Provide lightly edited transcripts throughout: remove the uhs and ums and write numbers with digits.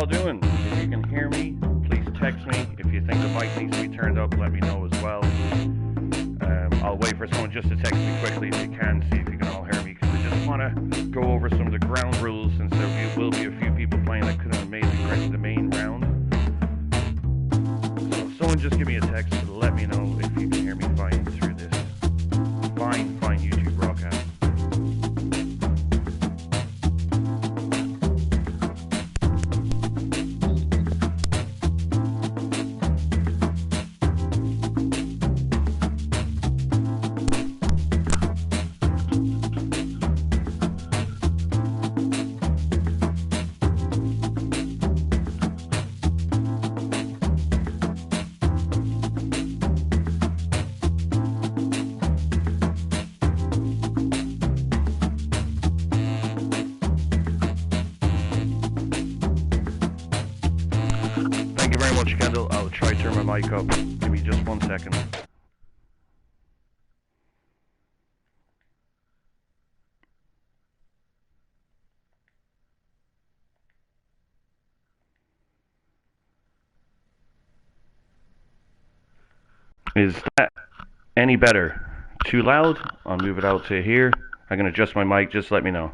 y'all doing? If you can hear me, please text me. If you think the mic needs to be turned up, let me know as well. I'll wait for someone just to text me quickly if you can, see if you can all hear me, because I just want to go over some of the ground rules, since there will be a few people playing that couldn't have made the main round. So if someone just give me a text to let me know if you can hear me fine through this fine YouTube broadcast. I'll try to turn my mic up. Give me just 1 second. Is that any better? Too loud? I'll move it out to here. I can adjust my mic, just let me know.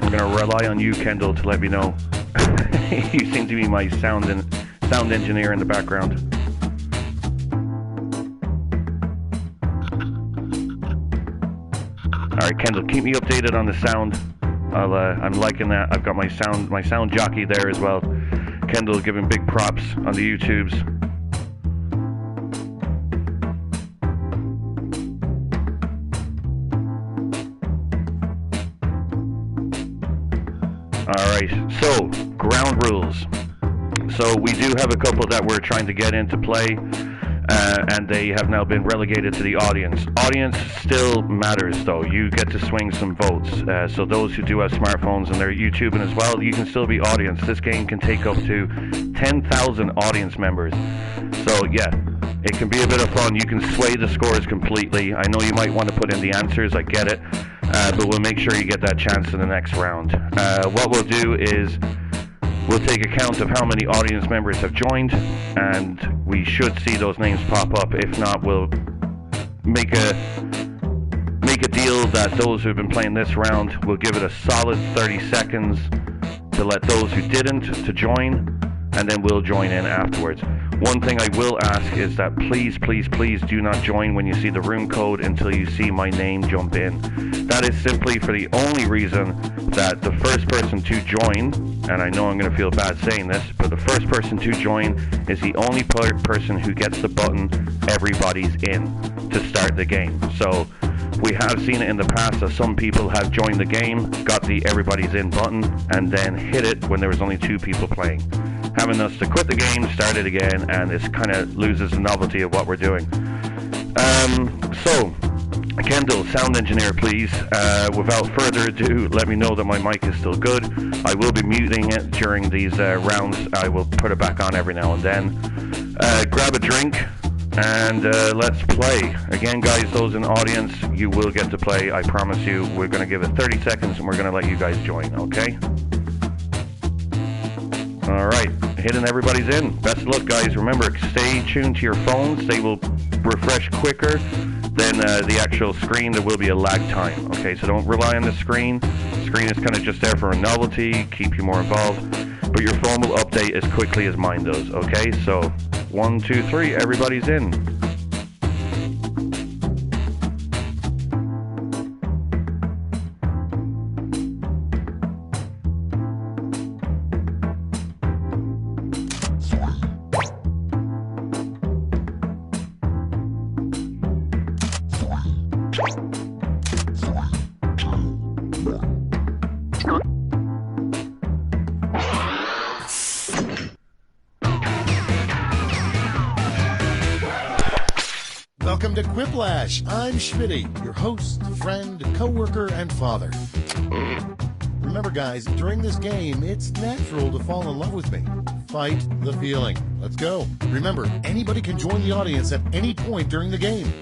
I'm going to rely on you, Kendall, to let me know. You seem to be my sound engineer in the background. Alright, Kendall, keep me updated on the sound. I'm liking that. I've got my sound jockey there as well. Kendall giving big props on the YouTubes. Alright, so ground rules. So we do have a couple that we're trying to get into play, and they have now been relegated to the audience. Audience still matters though. You get to swing some votes. So those who do have smartphones and they're YouTubing as well, you can still be audience. This game can take up to 10,000 audience members. So yeah, it can be a bit of fun. You can sway the scores completely. I know you might want to put in the answers, I get it. But we'll make sure you get that chance in the next round. What we'll do is we'll take account of how many audience members have joined, and we should see those names pop up. If not, we'll make a deal that those who've been playing this round will give it a solid 30 seconds to let those who didn't to join, and then we'll join in afterwards. One thing I will ask is that please do not join when you see the room code until you see my name jump in. That is simply for the only reason that the first person to join, and I know I'm going to feel bad saying this, but the first person to join is the only person who gets the button everybody's in to start the game. So we have seen it in the past that some people have joined the game, got the everybody's in button, and then hit it when there was only 2 people playing, having us to quit the game, start it again, and this kind of loses the novelty of what we're doing. So, Kendall, sound engineer, please. Without further ado, let me know that my mic is still good. I will be muting it during these rounds. I will put it back on every now and then. Grab a drink, and let's play. Again, guys, those in the audience, you will get to play. I promise you. We're going to give it 30 seconds, and we're going to let you guys join, okay? Alright, hitting everybody's in. Best of luck, guys. Remember, stay tuned to your phones. They will refresh quicker than the actual screen. There will be a lag time. Okay, so don't rely on the screen. The screen is kind of just there for a novelty, keep you more involved. But your phone will update as quickly as mine does. Okay, so 1, 2, 3, everybody's in. Welcome to Quiplash. I'm Schmitty, your host, friend, co-worker, and father. Remember, guys, during this game, it's natural to fall in love with me. Fight the feeling. Let's go. Remember, anybody can join the audience at any point during the game.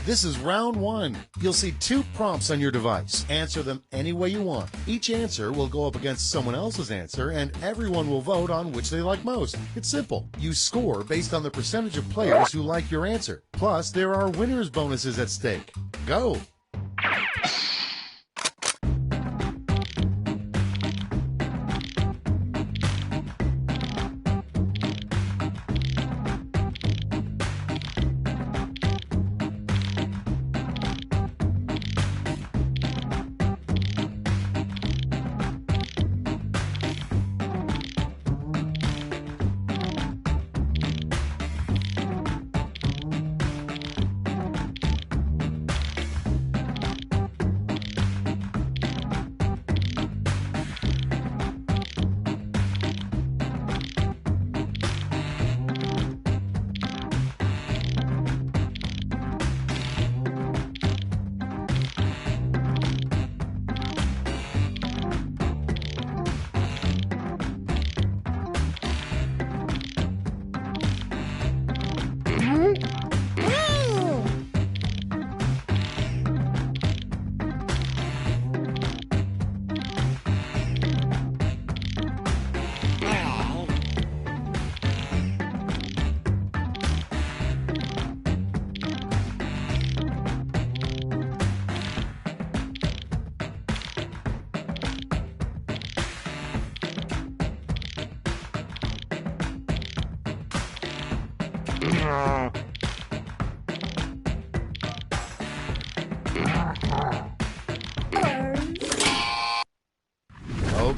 This is round one. You'll see 2 prompts on your device. Answer them any way you want. Each answer will go up against someone else's answer, and everyone will vote on which they like most. It's simple. You score based on the percentage of players who like your answer. Plus, there are winners' bonuses at stake. Go!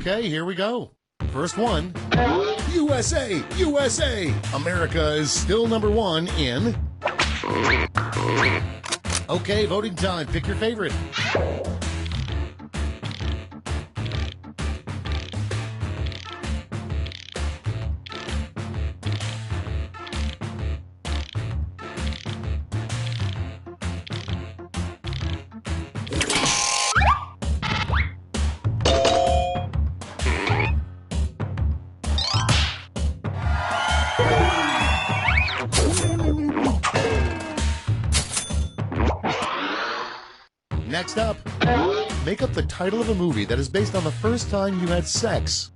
Okay, here we go. First one. USA! USA! America is still number 1 in... Okay, voting time. Pick your favorite. Next up, make up the title of a movie that is based on the first time you had sex.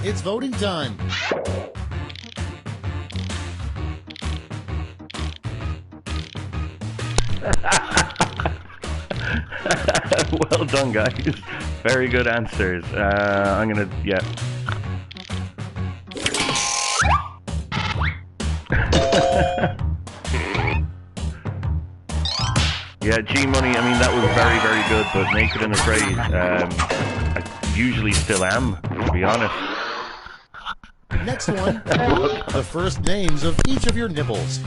It's voting time. Well done, guys. Very good answers. I'm gonna, yeah. Yeah, G-Money, I mean, that was very, very good, but Naked and Afraid, I usually still am, to be honest. Next one, the first names of each of your nipples.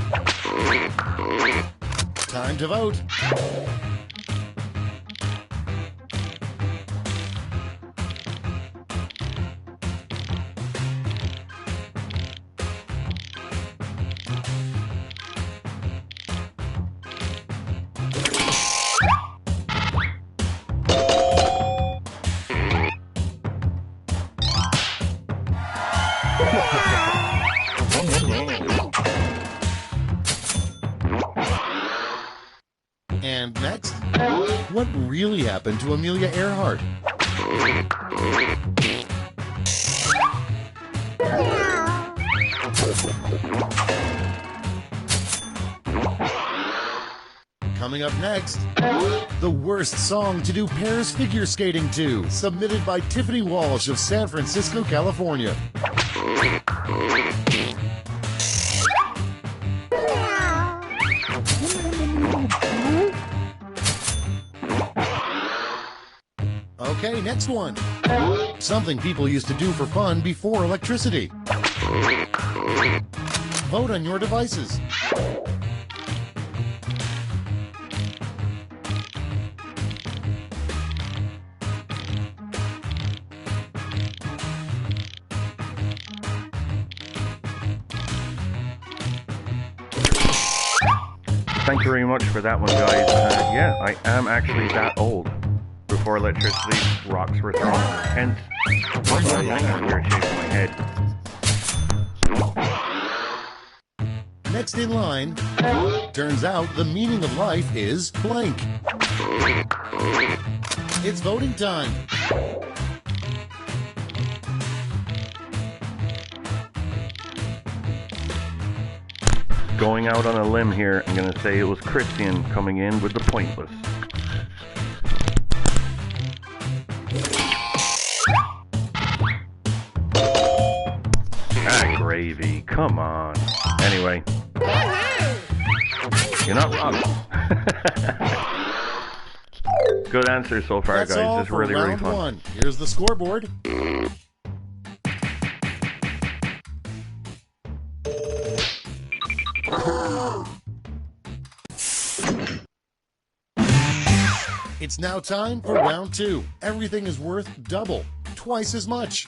Time to vote. And next, what really happened to Amelia Earhart? Coming up next, the worst song to do pairs figure skating to, submitted by Tiffany Walsh of San Francisco, California. Okay, next one. Something people used to do for fun before electricity. Vote on your devices. Thank you very much for that one, guys. Yeah, I am actually that old. Before electricity, rocks were thrown, and weird shape in my head. Next in line, turns out the meaning of life is blank. It's voting time. Going out on a limb here, I'm going to say it was Christian coming in with the pointless. Ah, gravy, come on. Anyway. You're not wrong. Good answer so far, That's guys. all It's for really, really round fun. one. Here's the scoreboard. It's now time for round two. Everything is worth double, twice as much.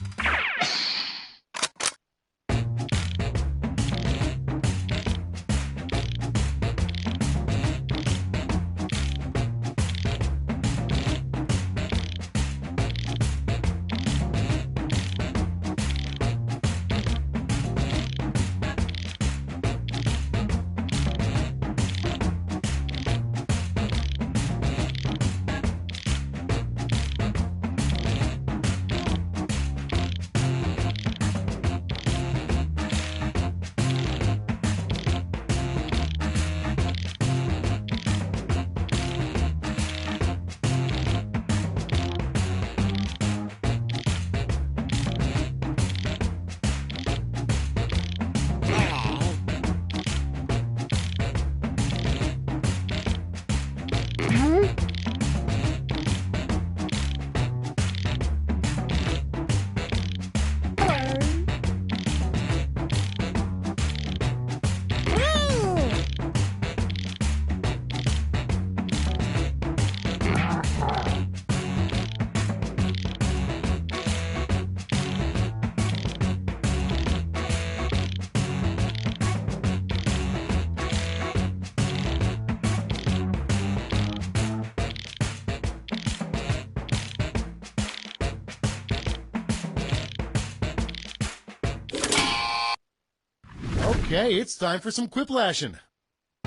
Okay, it's time for some quiplashing.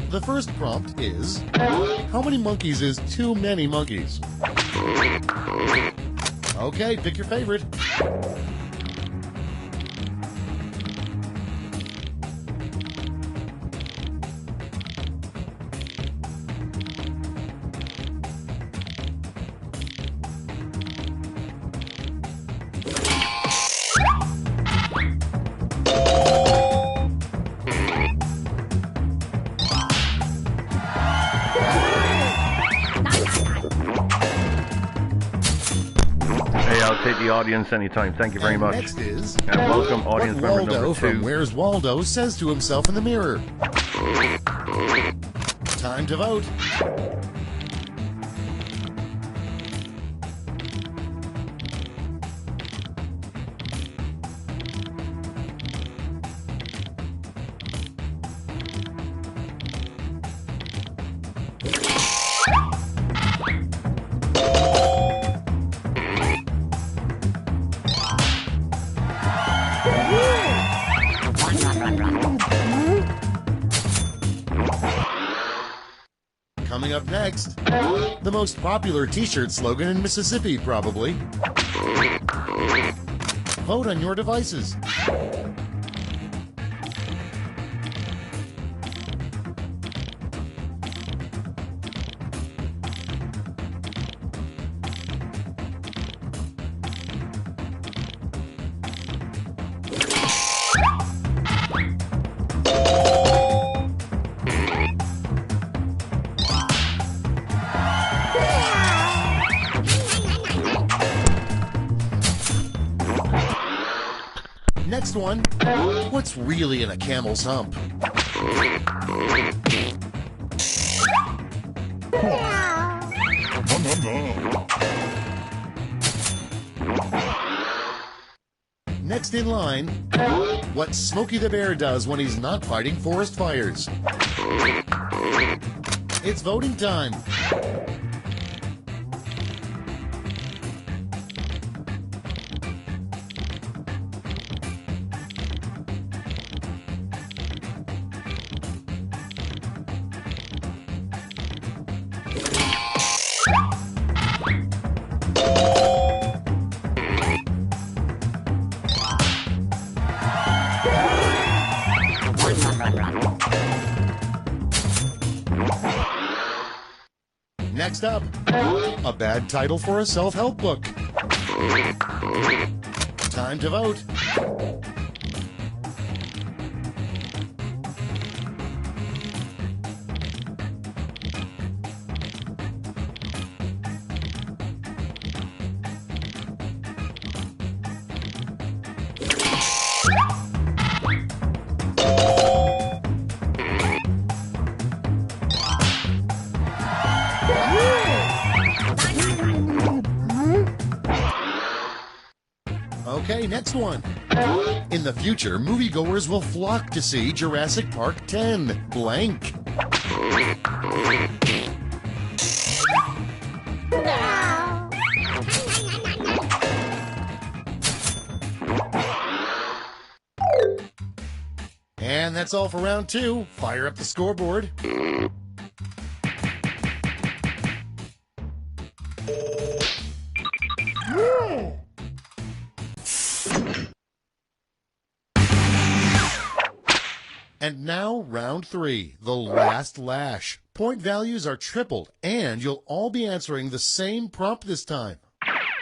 The first prompt is, how many monkeys is too many monkeys? Okay, pick your favorite. I'll take the audience anytime. Thank you very much. Next is, and welcome audience what member Waldo number 2. from Where's Waldo says to himself in the mirror. Time to vote. Coming up next, the most popular t-shirt slogan in Mississippi, probably. Vote on your devices. Next one, what's really in a camel's hump? Next in line, what Smokey the Bear does when he's not fighting forest fires. It's voting time. Next up, a bad title for a self-help book. Time to vote. Okay, next one. In the future, moviegoers will flock to see Jurassic Park 10. Blank. And that's all for round 2. Fire up the scoreboard. And now, round 3, the last lash. Point values are tripled, and you'll all be answering the same prompt this time.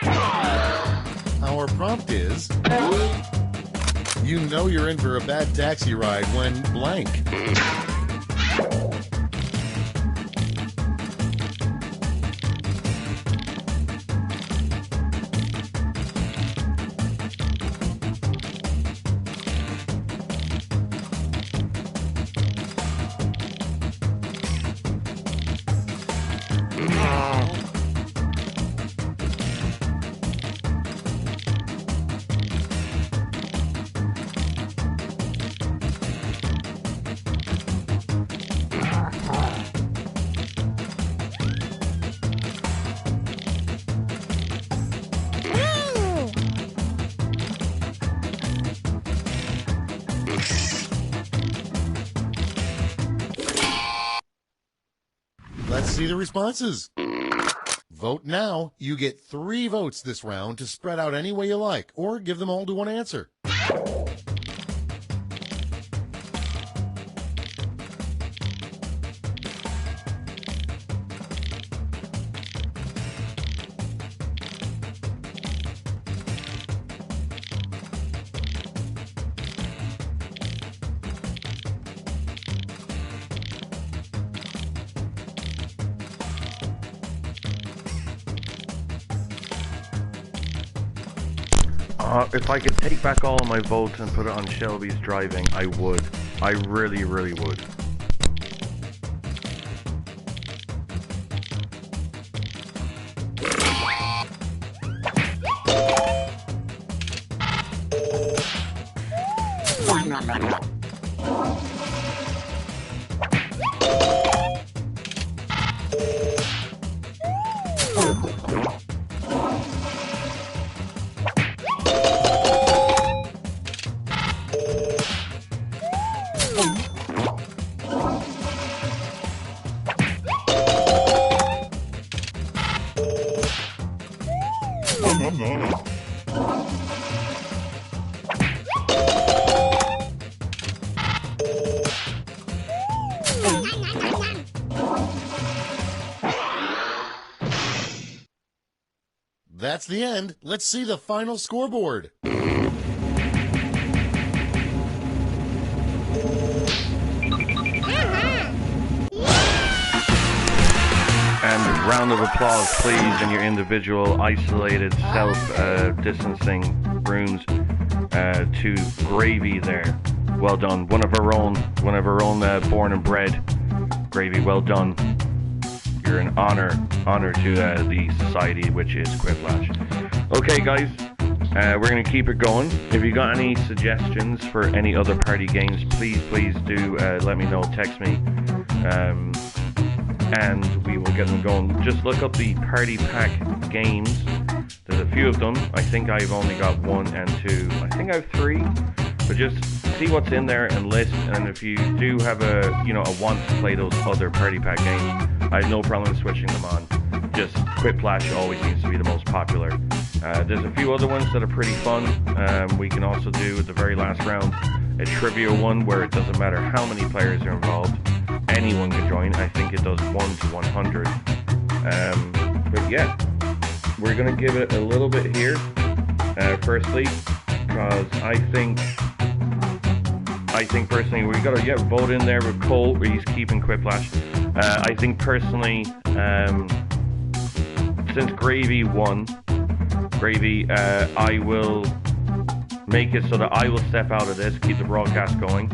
Our prompt is, you know you're in for a bad taxi ride when blank. Let's see the responses. Vote now. You get 3 votes this round to spread out any way you like, or give them all to one answer. If I could take back all of my votes and put it on Shelby's driving, I would. I really, really would. That's the end. Let's see the final scoreboard. And round of applause, please, in your individual, isolated, self-distancing rooms to Gravy there. Well done. One of our own, born and bred. Gravy, well done. You're an honor to the society, which is Quiplash. Okay, guys, we're going to keep it going. If you got any suggestions for any other party games, please do let me know. Text me. and we will get them going. Just look up the Party Pack games. There's a few of them. I think I've only got 1 and 2. I think I have 3. But just see what's in there and list. And if you do have a want to play those other Party Pack games, I have no problem switching them on. Just Quiplash always seems to be the most popular. There's a few other ones that are pretty fun. We can also do at the very last round a trivia one where it doesn't matter how many players are involved. Anyone can join. I think it does 1 to 100. But yeah, we're going to give it a little bit here. Firstly, because I think personally we got to vote in there with Cole where he's keeping Quiplash. I think personally, since Gravy won, I will make it so that I will step out of this, keep the broadcast going,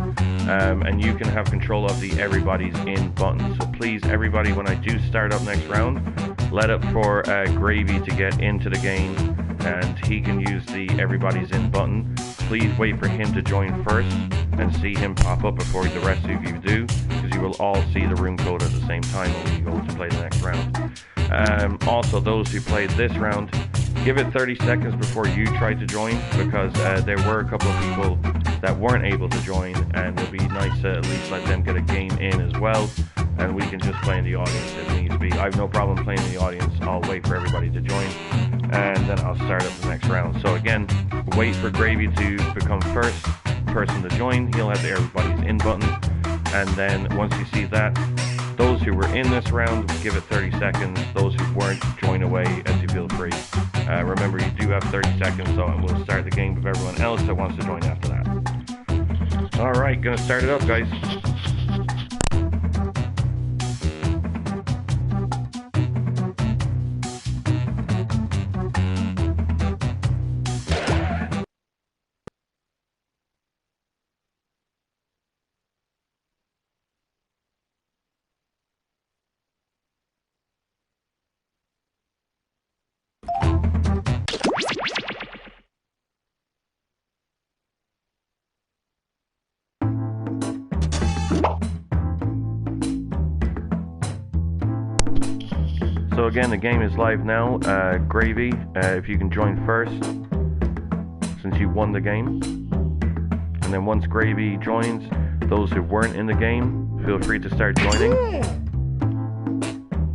and you can have control of the everybody's in button. So please, everybody, when I do start up next round, let up for Gravy to get into the game, and he can use the everybody's in button. Please wait for him to join first and see him pop up before the rest of you do, because you will all see the room code at the same time when you go to play the next round. Also, those who played this round, give it 30 seconds before you try to join, because there were a couple of people that weren't able to join, and it would be nice to at least let them get a game in as well, and we can just play in the audience if needs be. I have no problem playing in the audience. I'll wait for everybody to join, and then I'll start up the next round. So again, wait for Gravy to become first person to join. He'll have the everybody's in button, and then once you see that, those who were in this round, give it 30 seconds. Those who weren't, join away as you feel free. Remember, you do have 30 seconds, so we'll start the game with everyone else that wants to join after that. Alright, gonna start it up, guys. So again, the game is live now. Gravy, if you can join first, since you won the game. And then once Gravy joins, those who weren't in the game, feel free to start joining.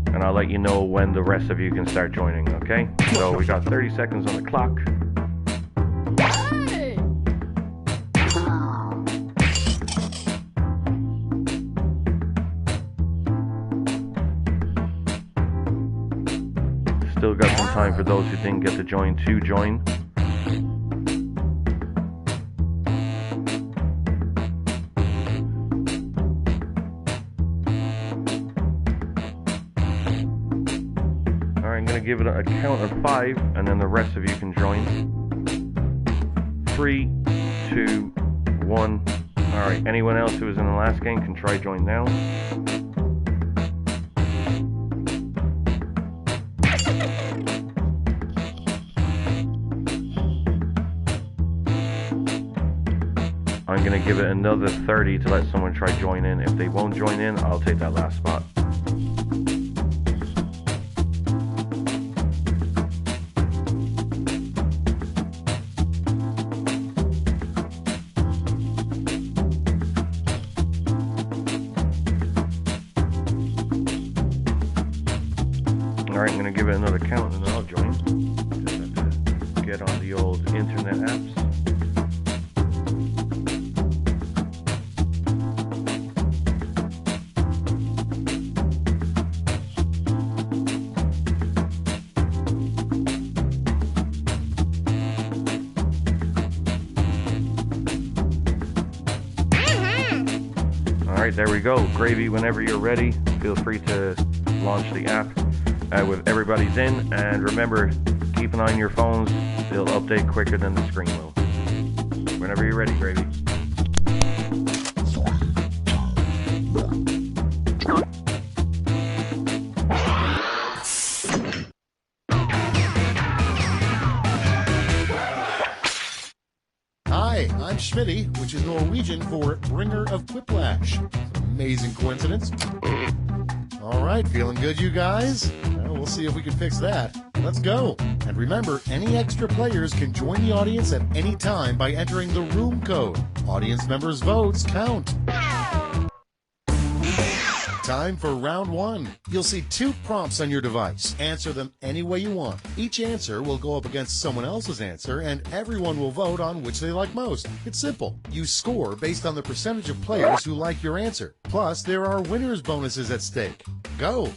And I'll let you know when the rest of you can start joining, okay? So we got 30 seconds on the clock. Still got some time for those who didn't get to join. Alright, I'm going to give it a count of 5, and then the rest of you can join. 3, 2, 1. Alright, anyone else who was in the last game can try join now. I'm going to give it another 30 to let someone try join in. If they won't join in, I'll take that last spot. Alright, I'm going to give it another count and then I'll join. Just have to get on the old internet apps. Alright, there we go. Gravy, whenever you're ready, feel free to launch the app with everybody's in. And remember, keep an eye on your phones. It'll update quicker than the screen will. Whenever you're ready, Gravy. Hi, I'm Schmitty, which is Norwegian for bringer of Quiplash. Amazing coincidence. All right, feeling good, you guys? Well, we'll see if we can fix that. Let's go. And remember, any extra players can join the audience at any time by entering the room code. Audience members' votes count. Time for round one. You'll see 2 prompts on your device. Answer them any way you want. Each answer will go up against someone else's answer, and everyone will vote on which they like most. It's simple. You score based on the percentage of players who like your answer. Plus, there are winners' bonuses at stake. Go!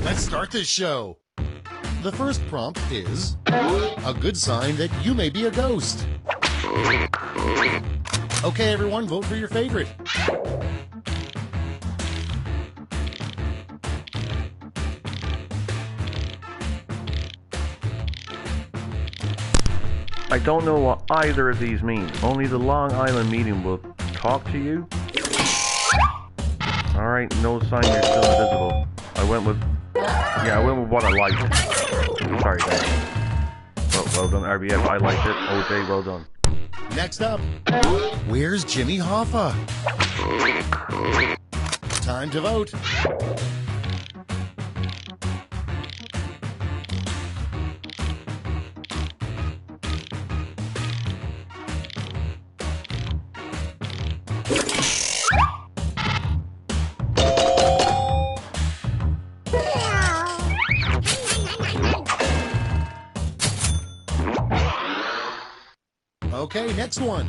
Let's start this show. The first prompt is a good sign that you may be a ghost. Okay, everyone, vote for your favorite. I don't know what either of these mean. Only the Long Island medium will talk to you. Alright, no sign you're still invisible. I went with what I liked. Sorry, guys. Well done, RBF. I liked it. OJ, well done. Next up, where's Jimmy Hoffa? Time to vote. Okay, next one.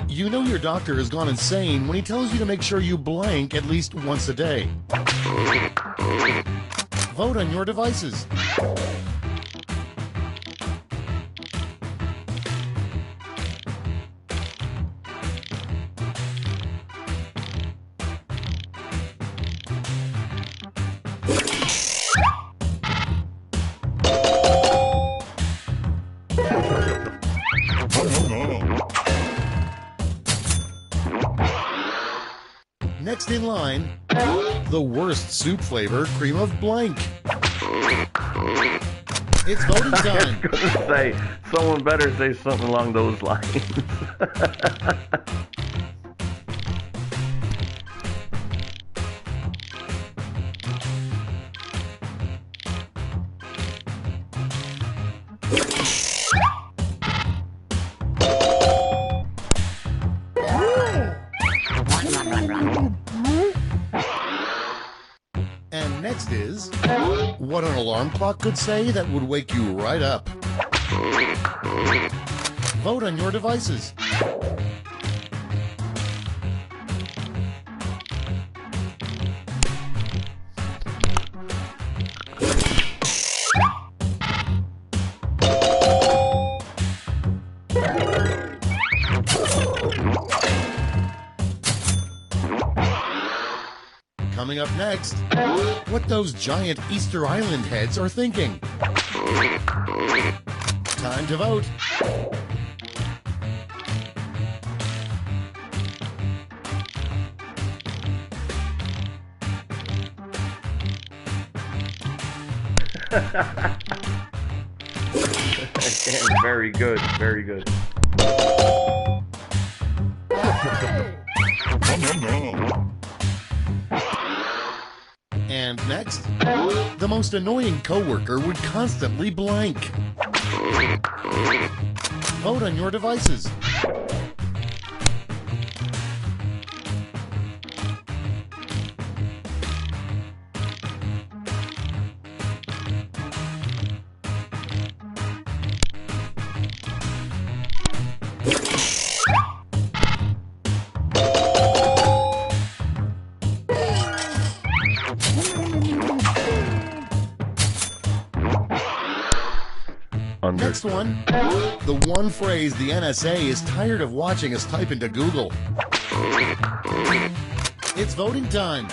You know your doctor has gone insane when he tells you to make sure you blank at least once a day. Vote on your devices. Next in line, the worst soup flavor, cream of blank. It's voting time. I was gonna say, someone better say something along those lines. And next is what an alarm clock could say that would wake you right up. Vote on your devices. Coming up next, what those giant Easter Island heads are thinking. Time to vote. Again, very good, very good. And next, the most annoying coworker would constantly blank. Vote on your devices. Next one, the one phrase the NSA is tired of watching us type into Google. It's voting time.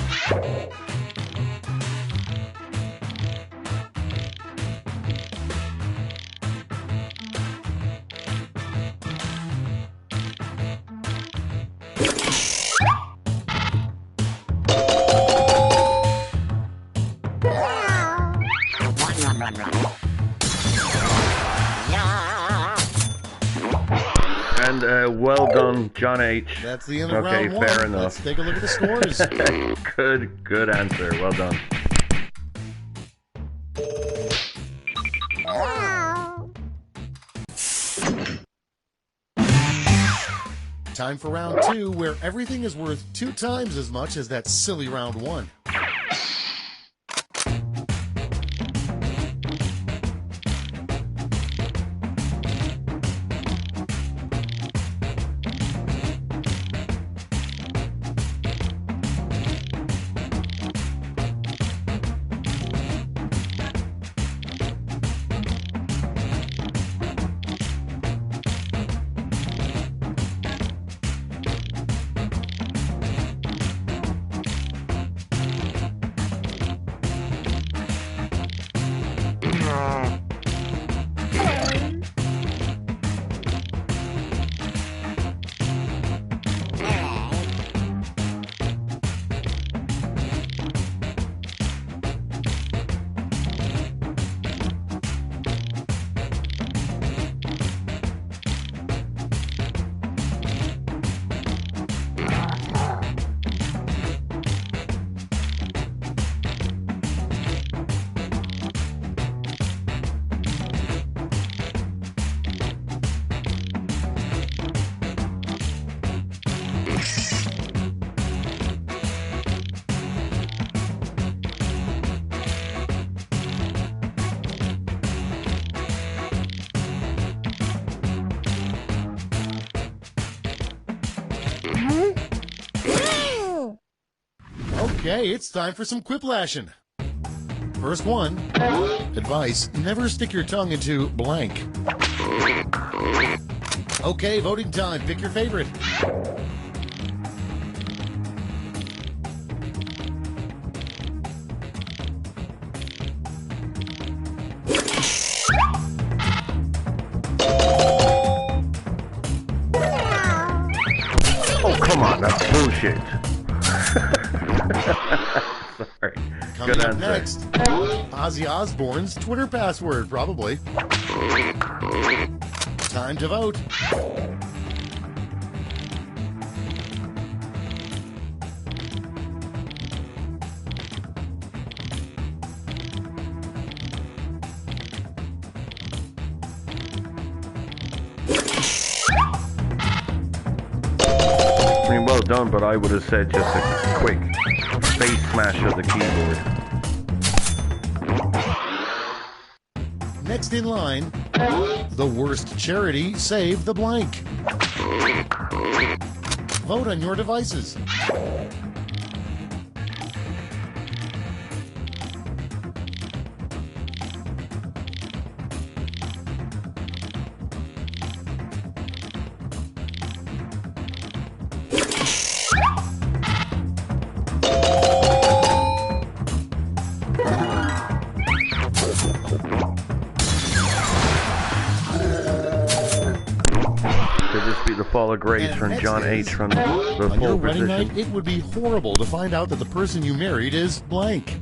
And well done, John H. That's the end of okay, round one. Fair enough. Let's take a look at the scores. Good answer. Well done. Time for round two, where everything is worth 2 times as much as that silly round one. Okay, it's time for some quiplashing. First one, advice, never stick your tongue into blank. Okay, voting time, pick your favorite. Oh, come on, that's bullshit. Sorry. Coming Good up answer. next, Ozzy Osbourne's Twitter password, probably. Time to vote. I mean, well done, but I would have said just a quick face smash of the keyboard. Next in line, the worst charity, save the blank. Vote on your devices. Could this be the fall of grace And from next John is, H. from the On your pole wedding night, position? it would be horrible to find out that the person you married is blank.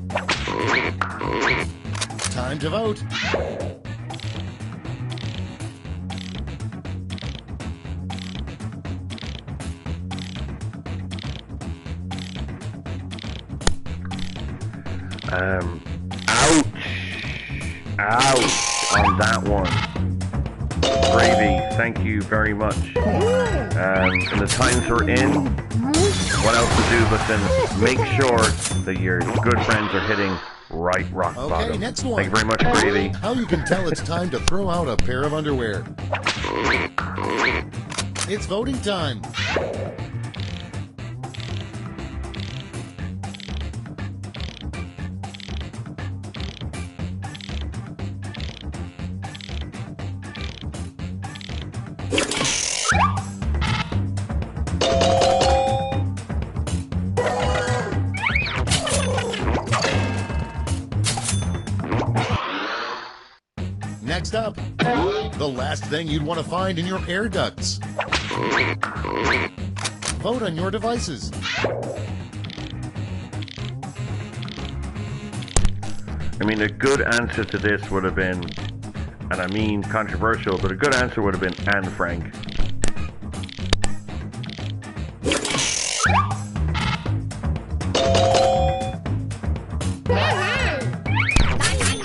Time to vote. Ouch. Ouch on that one. Gravy, thank you very much. And the times we're in, what else to do but then make sure that your good friends are hitting right rock bottom. Okay, next one. Thank you very much, Gravy. How you can tell it's time to throw out a pair of underwear. It's voting time. Next up, the last thing you'd want to find in your air ducts. Vote on your devices. I mean, a good answer to this would have been, and I mean controversial, but a good answer would have been Anne Frank.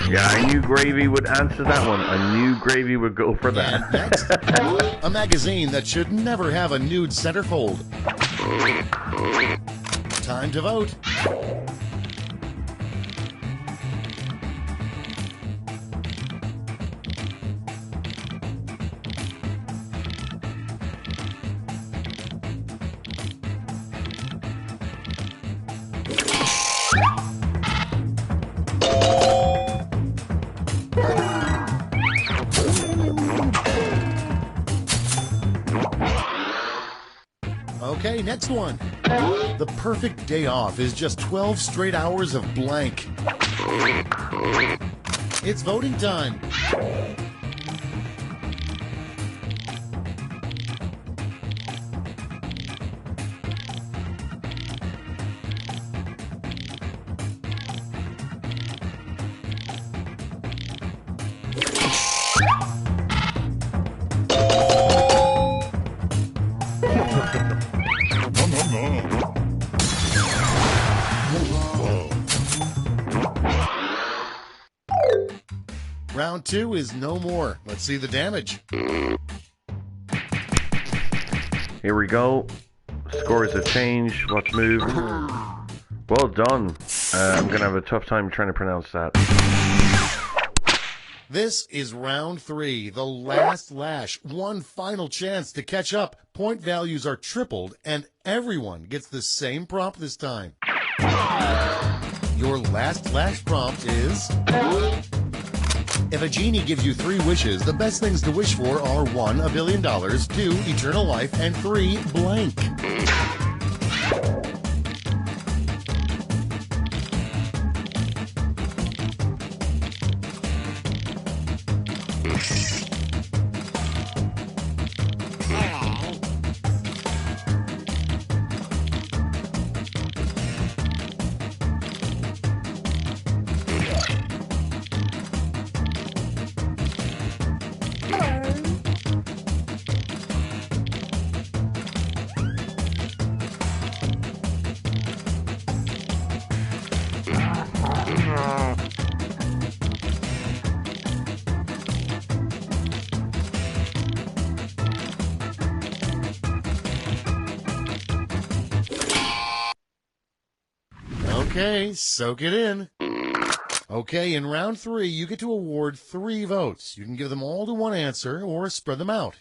Yeah, I knew Gravy would answer that one. I knew Gravy would go for that. And next, a magazine that should never have a nude centerfold. Time to vote. Okay, next one. The perfect day off is just 12 straight hours of blank. It's voting time. Round two is no more. Let's see the damage. Here we go. Scores have changed. Let's move. Well done. I'm going to have a tough time trying to pronounce that. This is round three, the last lash. One final chance to catch up. Point values are tripled, and everyone gets the same prompt this time. Your last lash prompt is... If a genie gives you 3 wishes, the best things to wish for are 1, $1 billion, 2, eternal life, and 3, blank. Okay, soak it in. Okay, in round 3, you get to award 3 votes. You can give them all to one answer or spread them out.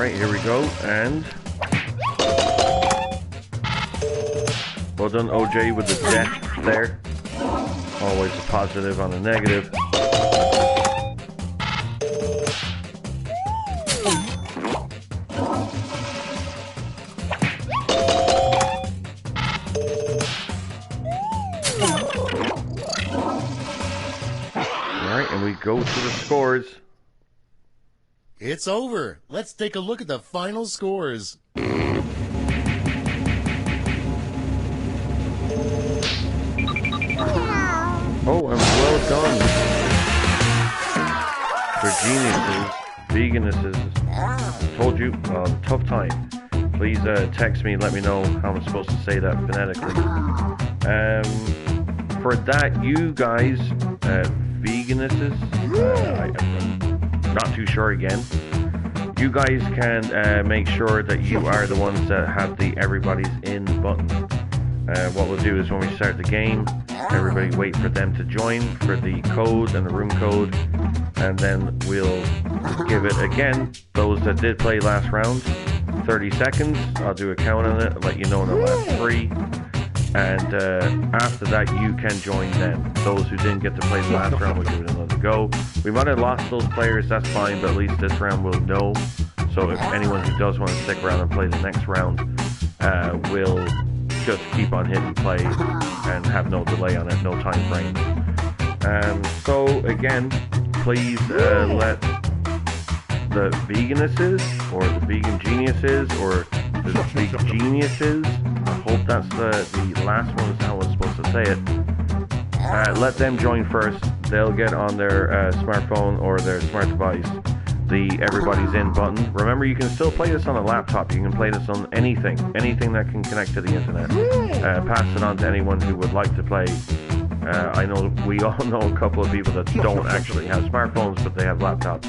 Alright, here we go, and well done OJ with the death there. Always a positive on a negative. Alright, and we go to the scores. It's over. Let's take a look at the final scores. Oh, and well done. For geniuses, veganuses. Told you, tough time. Please text me, let me know how I'm supposed to say that phonetically. For that, you guys, veganuses, I'm not too sure again. You guys can make sure that you are the ones that have the everybody's in button. What we'll do is when we start the game, everybody wait for them to join for the code and the room code, and then we'll give it again. Those that did play last round, 30 seconds. I'll do a count on it, let you know in the last 3. And after that, you can join them. Those who didn't get to play the last round, we'll give it another go. We might have lost those players, that's fine, but at least this round we'll know. So if anyone who does want to stick around and play the next round, will just keep on hitting play and have no delay on it, no time frame. So again, please let the veganuses or the vegan geniuses or the vegan geniuses, I hope that's the last one is how I was supposed to say it, let them join first. They'll get on their smartphone or their smart device the everybody's in button. Remember, you can still play this on a laptop. You can play this on anything that can connect to the internet. Pass it on to anyone who would like to play. I know we all know a couple of people that don't actually have smartphones, but they have laptops.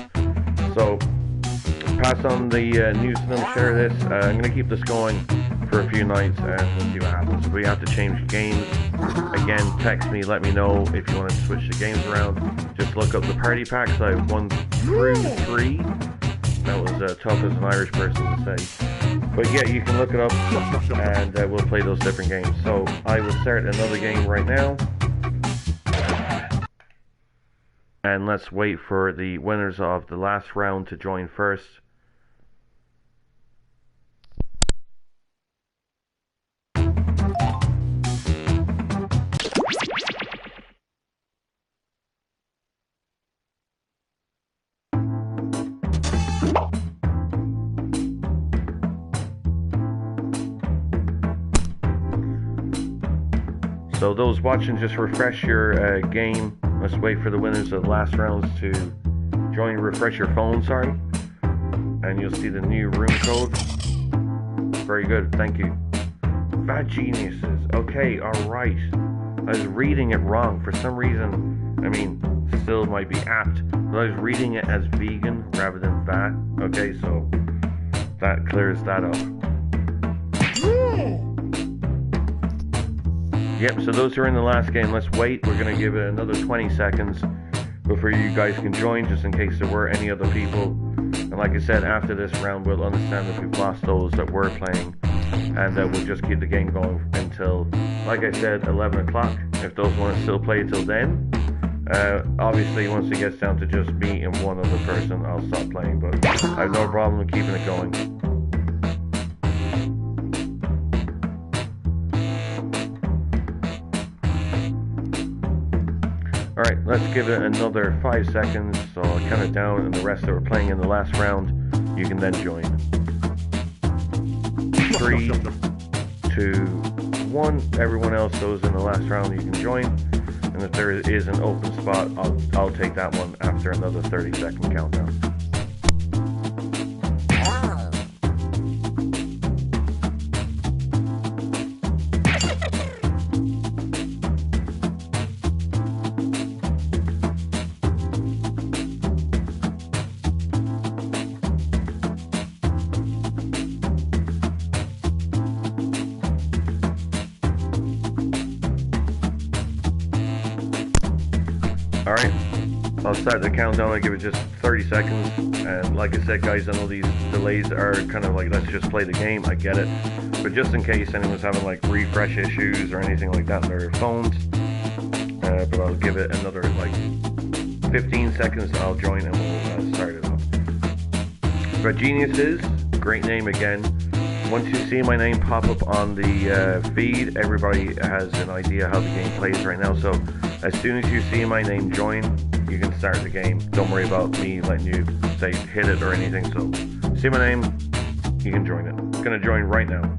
So pass on the news to them, share this. I'm going to keep this going for a few nights and we'll see what happens. If we have to change games, again, text me, let me know if you want to switch the games around. Just look up the party packs. I have 1 through 3. That was tough as an Irish person to say. But yeah, you can look it up and we'll play those different games. So I will start another game right now. And let's wait for the winners of the last round to join first. So those watching, just refresh your game. Let's wait for the winners of the last rounds to join. Refresh your phone, sorry. And you'll see the new room code. Very good, thank you. Bad geniuses. Okay, alright. I was reading it wrong for some reason. I mean, still might be apt, but I was reading it as vegan rather than fat. Okay, so that clears that up. Yep, so those who are in the last game, let's wait. We're going to give it another 20 seconds before you guys can join, just in case there were any other people. And like I said, after this round, we'll understand if we've lost those that were playing. And we'll just keep the game going until, like I said, 11 o'clock. If those want to still play till then. Obviously, once it gets down to just me and one other person, I'll stop playing. But I have no problem with keeping it going. Alright, let's give it another 5 seconds, so I'll count it down, and the rest that were playing in the last round, you can then join. 3, 2, 1. Everyone else goes in the last round, you can join. And if there is an open spot, I'll take that one after another 30-second countdown. Alright, I'll start the countdown. I'll give it just 30 seconds. And like I said, guys, I know these delays are kind of like, let's just play the game. I get it. But just in case anyone's having like refresh issues or anything like that on their phones, but I'll give it another like 15 seconds. I'll join and we'll start it off. But Geniuses, great name again. Once you see my name pop up on the feed, everybody has an idea how the game plays right now. So as soon as you see my name join, you can start the game. Don't worry about me letting you say hit it or anything. So see my name, you can join it. I'm gonna join right now.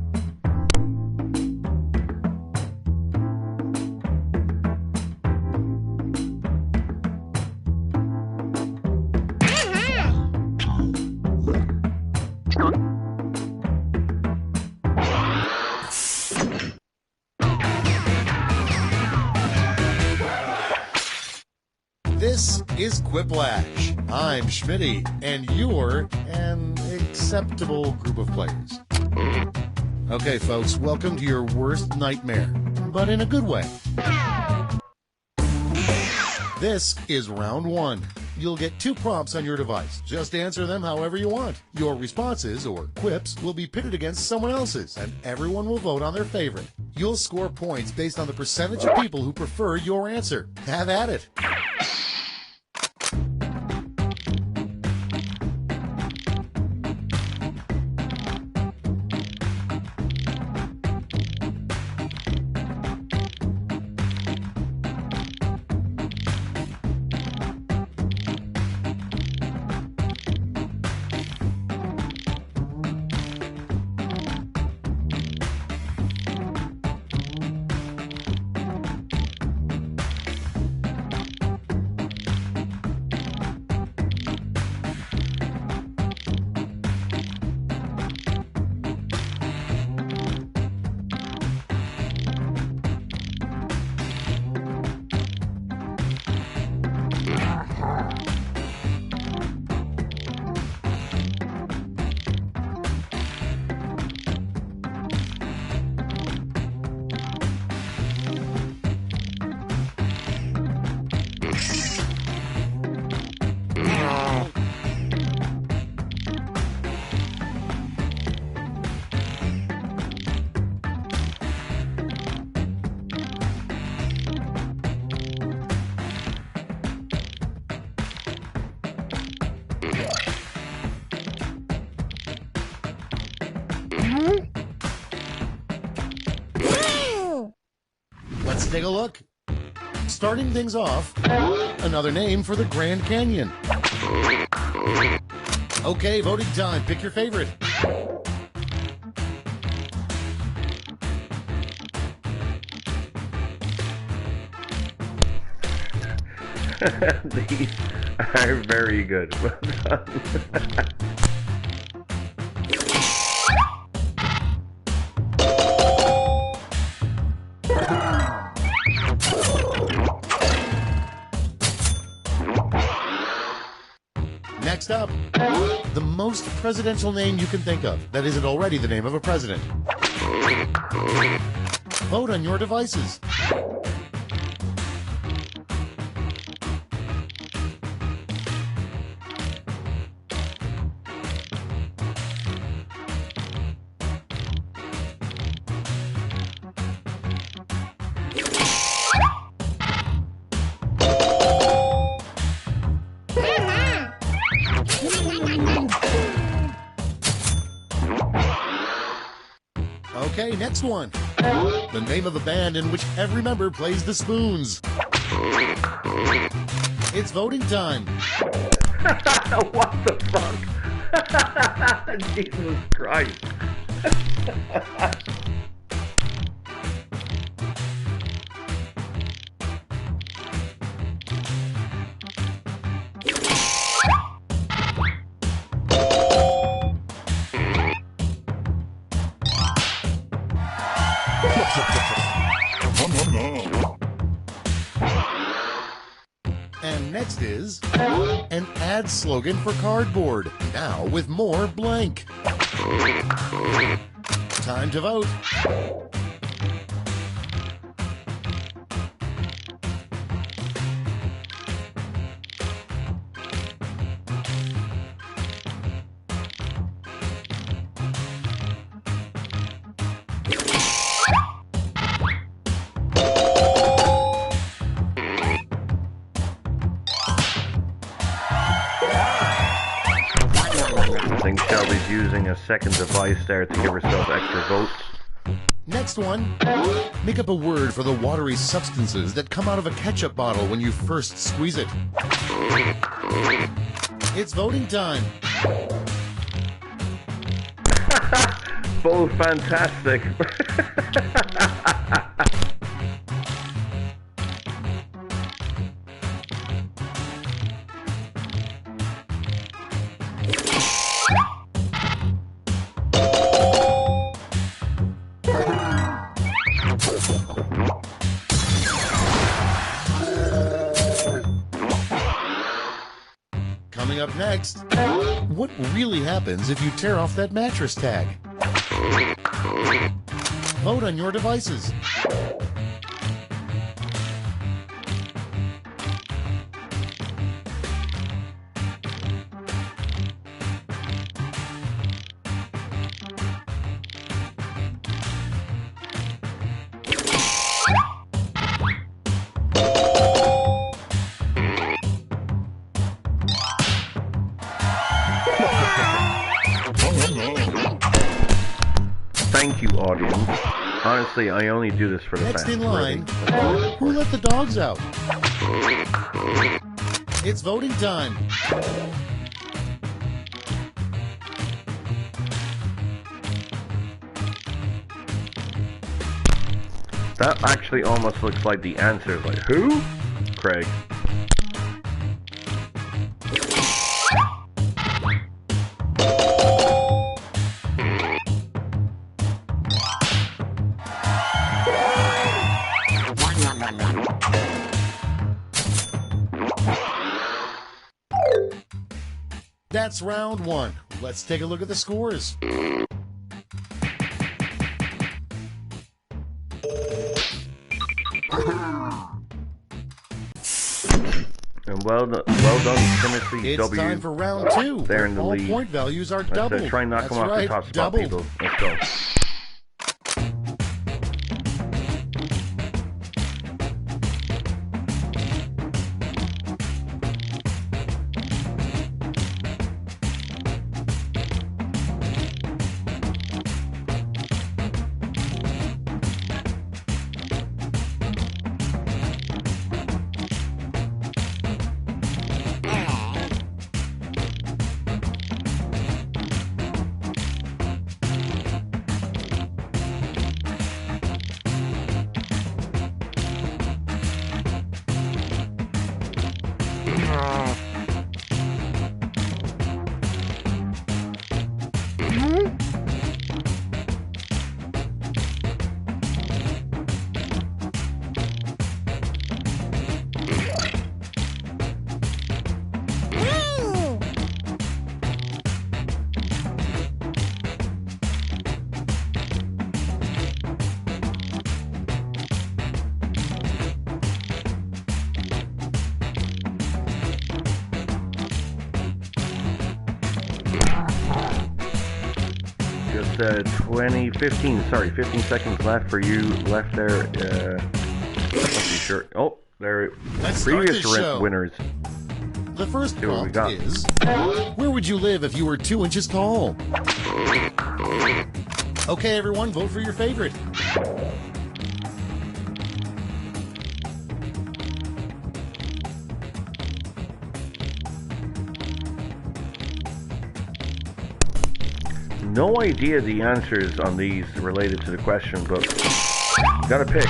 This is Quiplash. I'm Schmitty, and you're an acceptable group of players. Okay, folks, welcome to your worst nightmare, but in a good way. This is round one. You'll get 2 prompts on your device. Just answer them however you want. Your responses, or quips, will be pitted against someone else's, and everyone will vote on their favorite. You'll score points based on the percentage of people who prefer your answer. Have at it. Let's take a look. Starting things off, another name for the Grand Canyon. Okay, voting time. Pick your favorite. These are very good. Well done. Next up, the most presidential name you can think of that isn't already the name of a president. Vote on your devices. Okay, next one. The name of the band in which every member plays the spoons. It's voting time. What the fuck? Jesus Christ. And next is an ad slogan for cardboard, now with more blank. Time to vote. second device there to give herself extra votes. Next one. Make up a word for the watery substances that come out of a ketchup bottle when you first squeeze it. It's voting time. Both fantastic. Coming up next, what really happens if you tear off that mattress tag? Vote on your devices. Thank you, audience. Honestly, I only do this for the Next fans. in line, Really. who let the dogs out? It's voting time. That actually almost looks like the answer. Like, who? Craig. That's round one. Let's take a look at the scores. And well done, Timothy It's W. time for round two. They're in the All lead. point values are doubled. Let's try and knock That's them off right, the top spot, doubled. people. Let's go. Just 15 seconds left for you left there. Not too sure. Oh, there. Let's start Previous this show. winners. The first See what we prompt got. is, where would you live if you were 2 inches tall? Okay, everyone, vote for your favorite. No idea the answers on these related to the question, but gotta pick.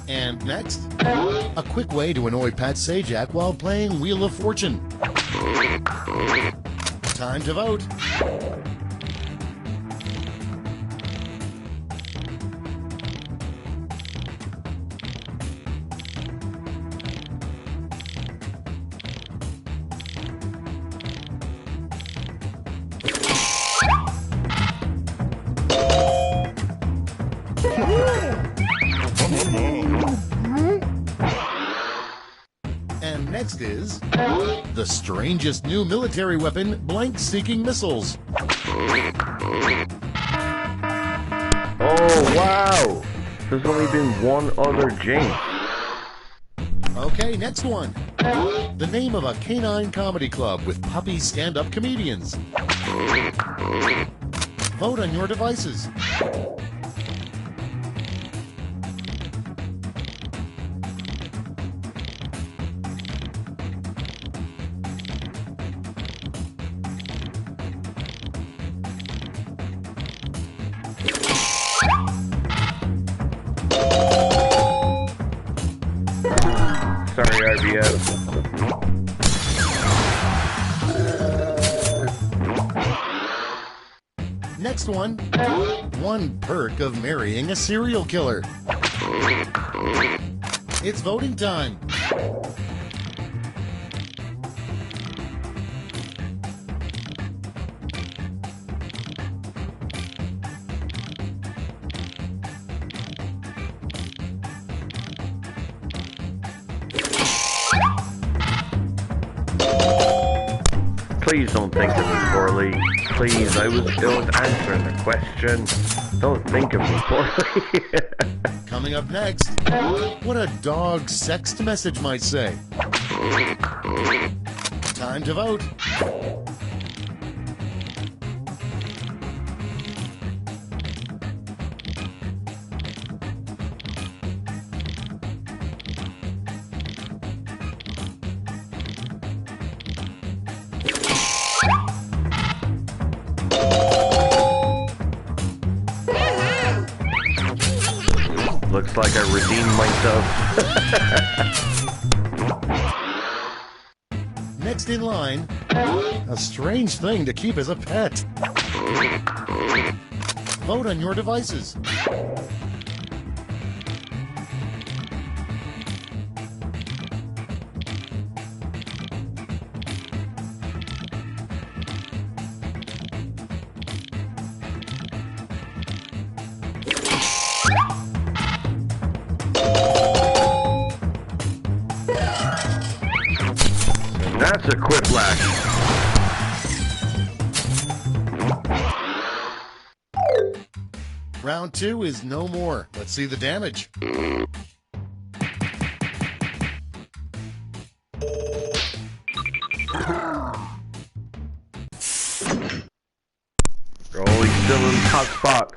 And next, a quick way to annoy Pat Sajak while playing Wheel of Fortune. Time to vote. And next is the strangest new military weapon, blank-seeking missiles. Oh wow! There's only been one other James. Okay, next one. The name of a canine comedy club with puppy stand-up comedians. Vote on your devices. Sorry, RBS. Next one. One perk of marrying a serial killer. It's voting time. Please don't think of me poorly. Please, I was answering the question. Don't think of me poorly. Coming up next, what a dog sext message might say. Time to vote. Looks like I redeemed myself. Next in line, a strange thing to keep as a pet. Vote on your devices. That's a Quiplash. Round 2 is no more. Let's see the damage. Oh, he's still in the top spot.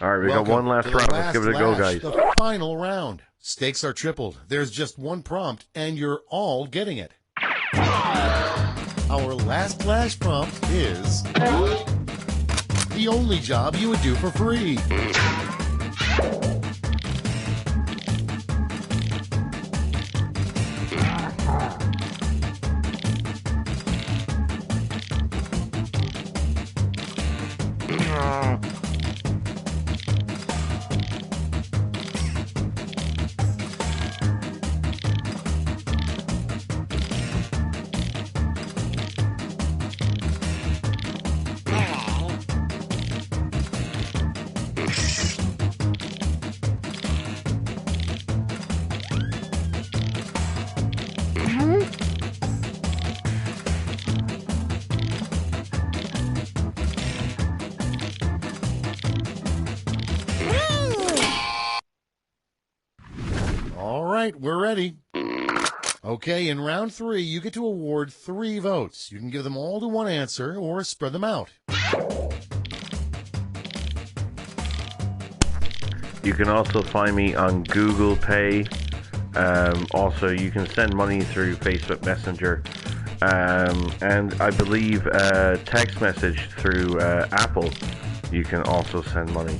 All right, we got one last round. Let's give it a go, guys. The final round. Stakes are tripled. There's just one prompt, and you're all getting it. Our last flash prompt is the only job you would do for free. All right, we're ready. Okay, in round 3, you get to award 3 votes. You can give them all to one answer or spread them out. You can also find me on Google Pay. Also, you can send money through Facebook Messenger. And I believe text message through Apple. You can also send money.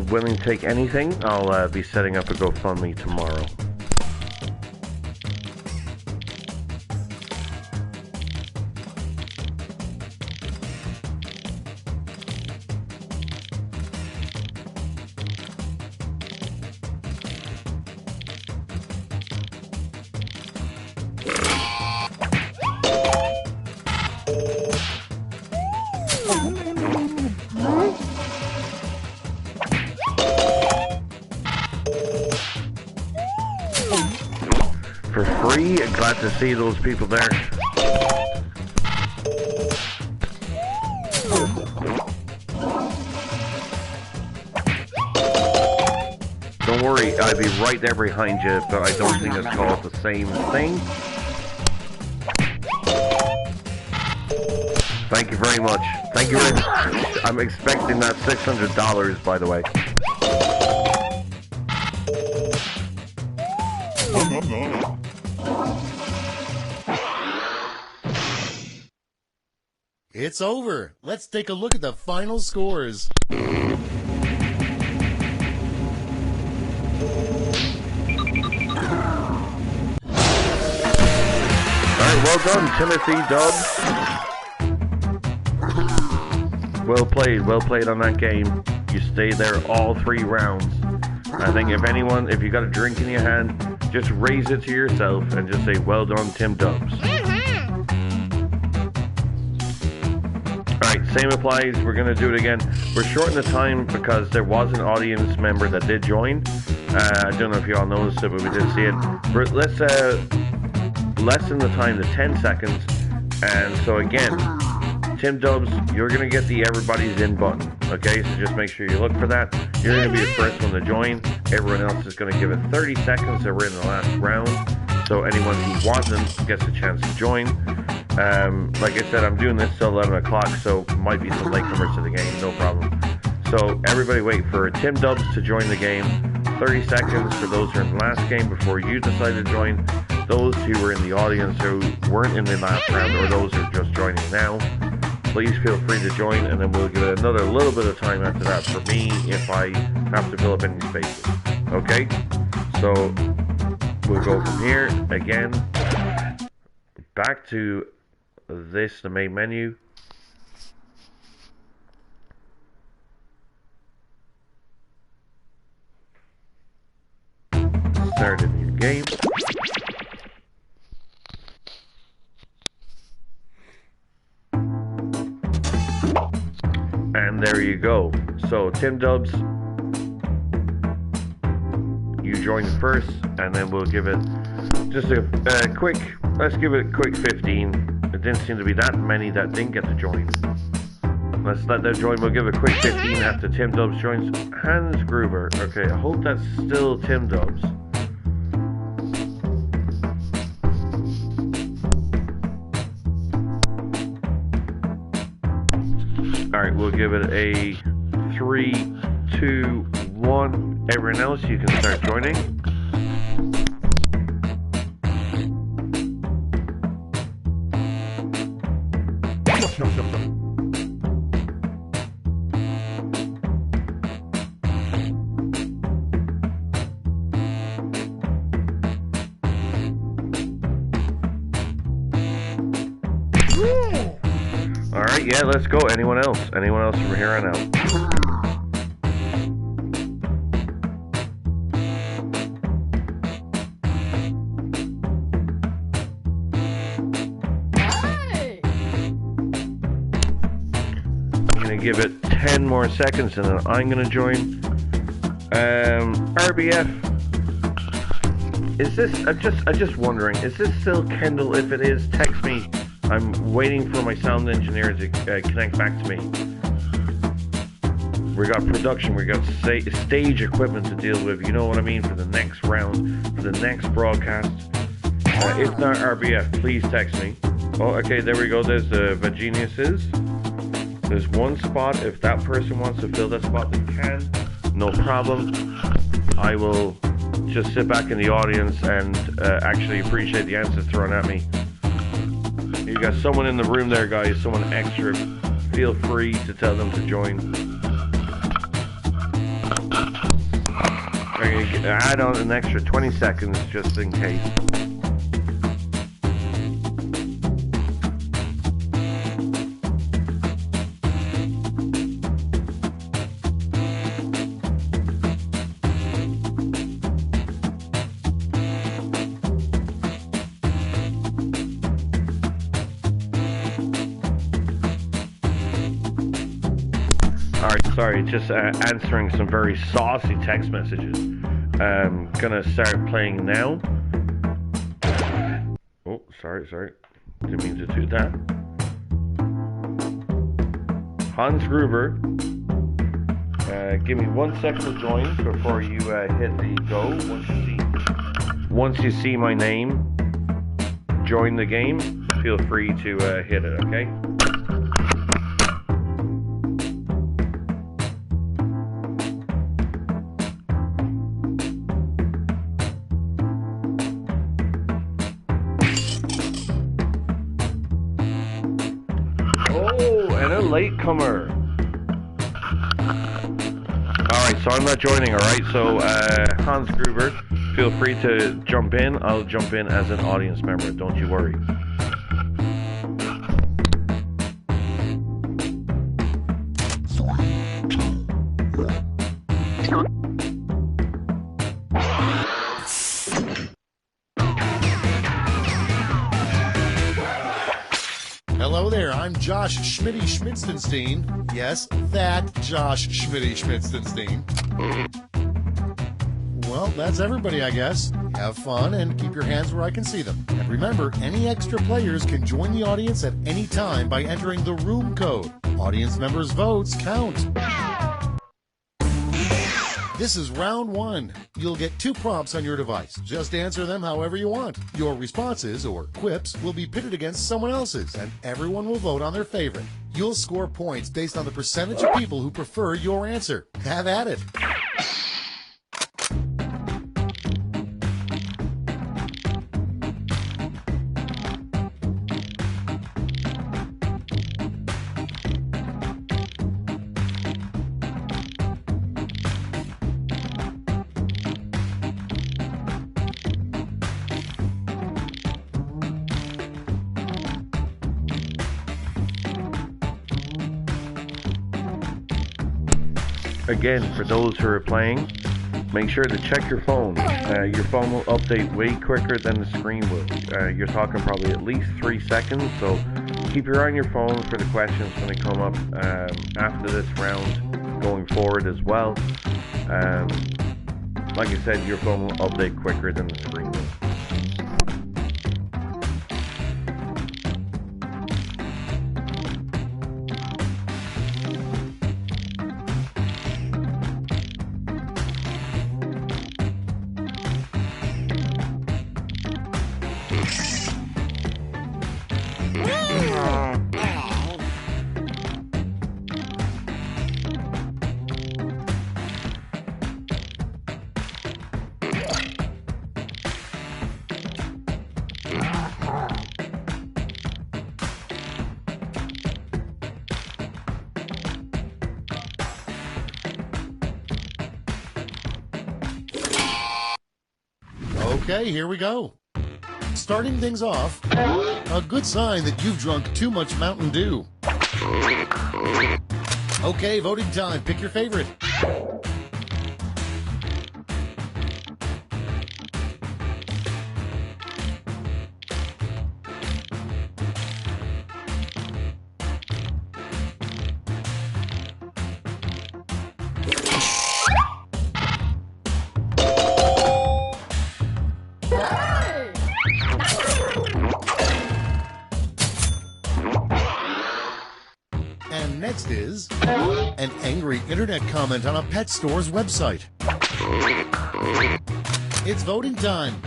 Willing to take anything? I'll be setting up a GoFundMe tomorrow. For free, glad to see those people there. Don't don't worry, I'll be right there behind you, but I don't think it's called the same thing. Thank you very much. Thank you very much. I'm expecting that $600, by the way. It's over. Let's take a look at the final scores. Alright, well done, Timothy Dubs. Well played on that game. You stayed there all 3 rounds. I think if you got a drink in your hand, just raise it to yourself and just say, well done, Tim Dubs. Alright, same applies. We're going to do it again. We're shorting the time because there was an audience member that did join. I don't know if you all noticed it, but we did see it. Let's lessen the time to 10 seconds. And so again, Tim Dubs, you're going to get the everybody's in button. Okay, so just make sure you look for that. You're going to be the first one to join. Everyone else is going to give it 30 seconds. So we're in the last round. So anyone who wasn't gets a chance to join. Like I said, I'm doing this till 11 o'clock, so might be some latecomers to the game, no problem. So everybody wait for Tim Dubs to join the game. 30 seconds for those who are in the last game before you decide to join. Those who were in the audience who weren't in the last round, or those who are just joining now, please feel free to join, and then we'll give it another little bit of time after that for me if I have to fill up any spaces. Okay? So we'll go from here again back to the main menu. Start a new game. And there you go. So Tim Dubs, you join first, and then we'll give it just a quick, let's give it a quick 15. It didn't seem to be that many that didn't get to join. Let's let them join. We'll give a quick 15 after Tim Dubs joins. Hans Gruber. Okay, I hope that's still Tim Dubs. Alright, we'll give it a 3, 2, 1. Everyone else, you can start joining. Alright, yeah, let's go. Anyone else? Anyone else from here on out? I'm going to give it 10 more seconds and then I'm going to join. RBF. Is this, I'm just wondering, is this still Kendall? If it is, text me. I'm waiting for my sound engineer to connect back to me. We got production, we got stage equipment to deal with, you know what I mean, for the next round, for the next broadcast. If not RBF, please text me. Oh, okay, there we go, there's the Vageniuses. There's one spot, if that person wants to fill that spot, they can. No problem. I will just sit back in the audience and actually appreciate the answers thrown at me. You got someone in the room there, guys, someone extra. Feel free to tell them to join. I'm going to add on an extra 20 seconds just in case. Sorry, just answering some very saucy text messages. Gonna start playing now. Oh, sorry. Didn't mean to do that. Hans Gruber. Give me 1 second to join before you hit the go. Once you see my name, join the game. Feel free to hit it, okay? Oh, and a latecomer. Alright, so I'm not joining, alright? So, Hans Gruber, feel free to jump in. I'll jump in as an audience member, don't you worry. Hello there, I'm Josh Schmitty Schmitzenstein. Yes, that Josh Schmitty Schmitzenstein. Well, that's everybody, I guess. Have fun and keep your hands where I can see them. And remember, any extra players can join the audience at any time by entering the room code. Audience members' votes count. This is round 1. You'll get 2 prompts on your device. Just answer them however you want. Your responses, or quips, will be pitted against someone else's, and everyone will vote on their favorite. You'll score points based on the percentage of people who prefer your answer. Have at it. Again, for those who are playing, make sure to check your phone. Your phone will update way quicker than the screen will. You're talking probably at least 3 seconds, so keep your eye on your phone for the questions when they come up after this round going forward as well. Like I said, your phone will update quicker than the screen will. Okay, here we go. Starting things off, a good sign that you've drunk too much Mountain Dew. Okay, voting time. Pick your favorite. And next is an angry internet comment on a pet store's website. It's voting time.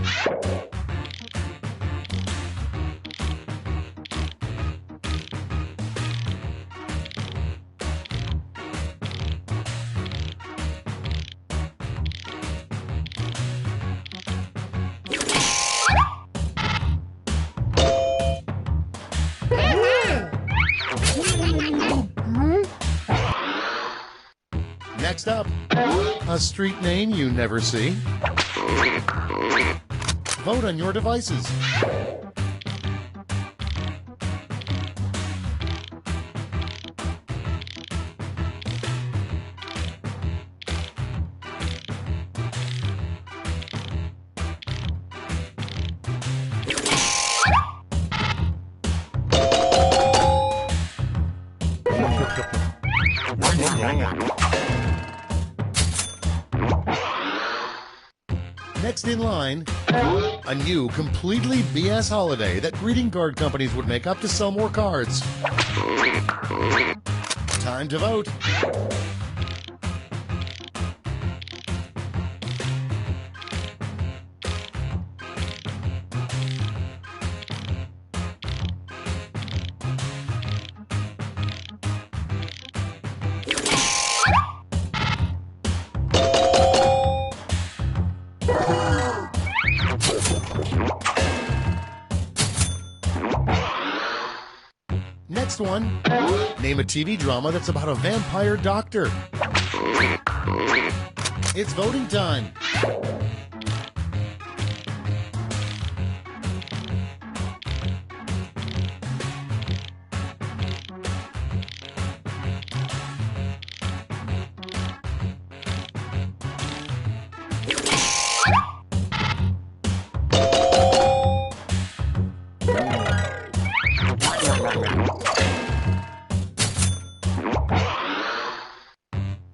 Next up, a street name you never see. Vote on your devices. Next in line, a new completely BS holiday that greeting card companies would make up to sell more cards. Time to vote. Next one. Name a TV drama that's about a vampire doctor. It's voting time.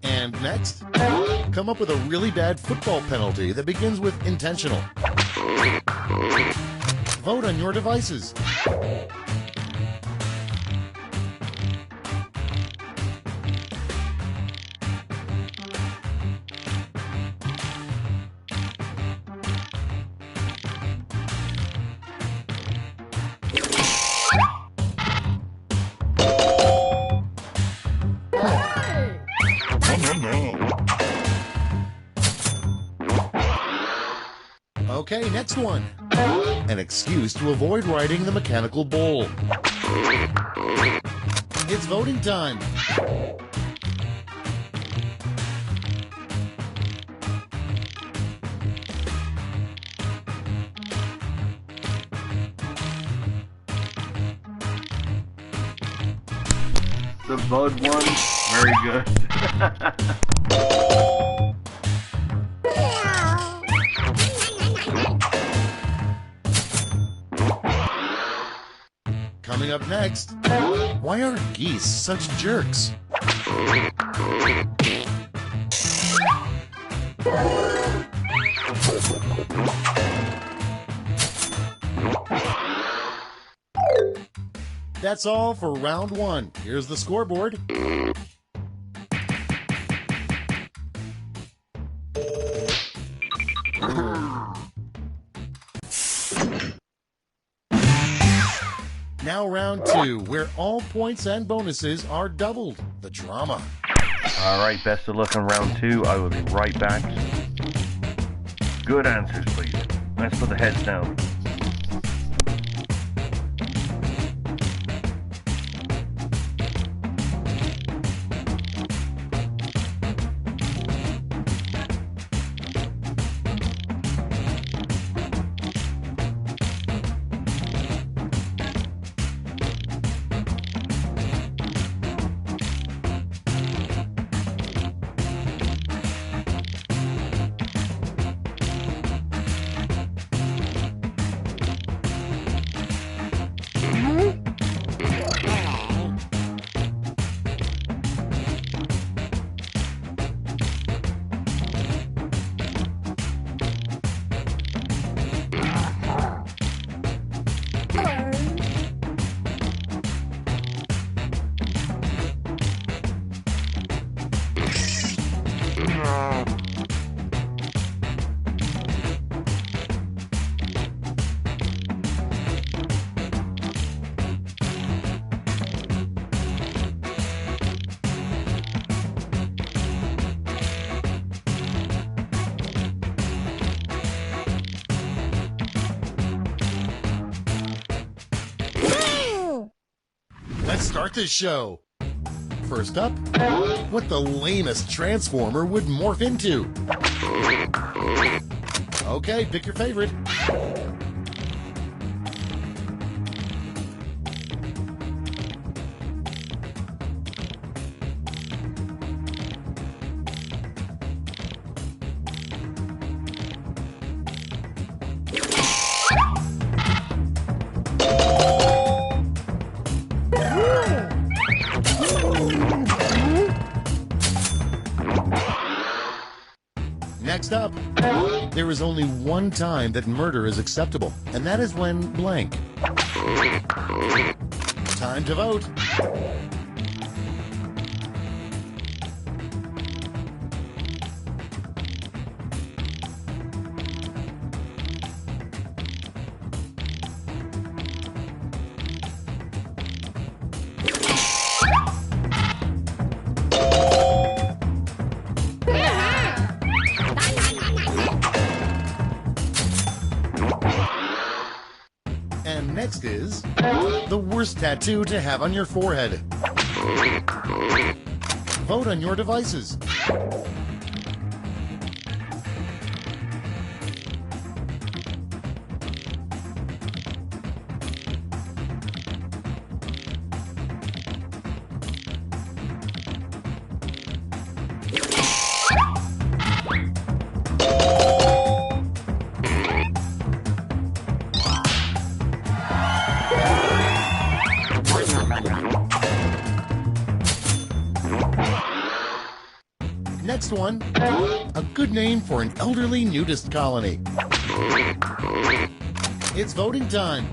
And next, come up with a really bad football penalty that begins with intentional. Vote on your devices. Okay, next one. An excuse to avoid riding the mechanical bull. It's voting time. The Bud one, very good. Coming up next, why are geese such jerks? That's all for round one. Here's the scoreboard. Now round two, where all points and bonuses are doubled. The drama. All right, best of luck in round two. I will be right back. Good answers, please. Let's put the heads down. Let's start this show. First up, what the lamest Transformer would morph into? Okay, pick your favorite. Next up, there is only one time that murder is acceptable, and that is when blank. Time to vote. And And next is the worst tattoo to have on your forehead. Vote on your devices. Next one, a good name for an elderly nudist colony. It's voting time.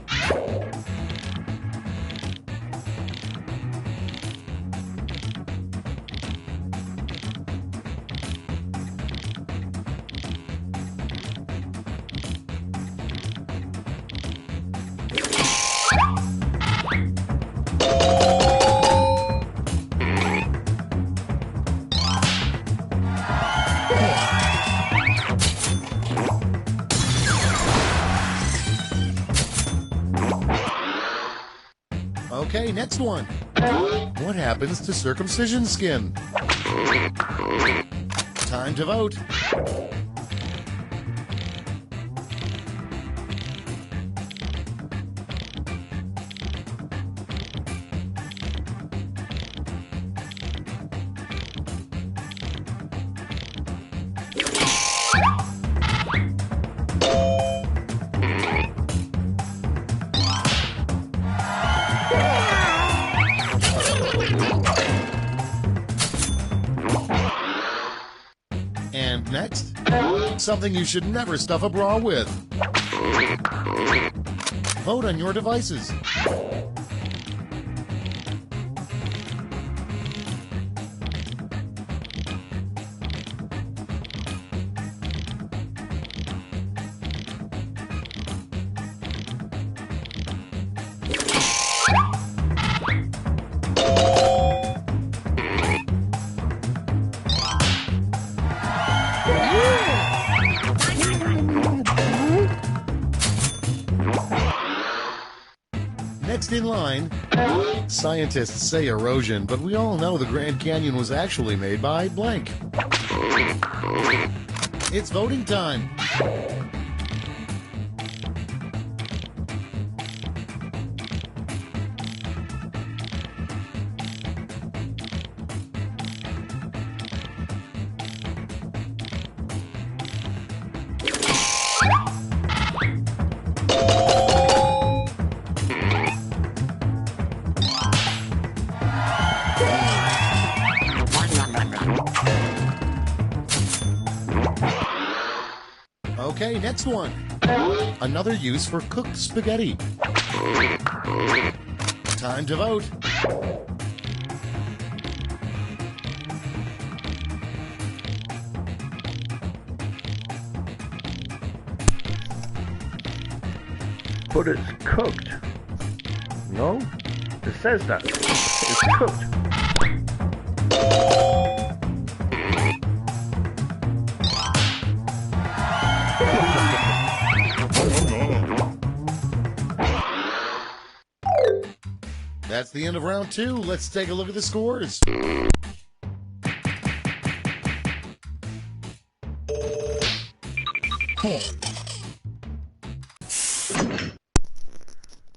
Okay, next one. What happens to circumcision skin? Time to vote. And next, something you should never stuff a bra with. Vote on your devices. Next in line, scientists say erosion, but we all know the Grand Canyon was actually made by blank. It's voting time. Okay, next one. Another use for cooked spaghetti. Time to vote. But it's cooked. No? It says that. It's cooked. That's the end of round two. Let's take a look at the scores.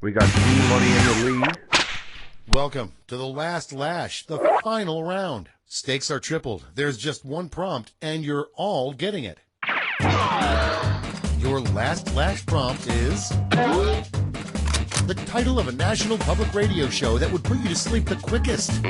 We got G-Money in the lead. Welcome to the last lash, the final round. Stakes are tripled. There's just one prompt, and you're all getting it. Your last lash prompt is the title of a national public radio show that would put you to sleep the quickest.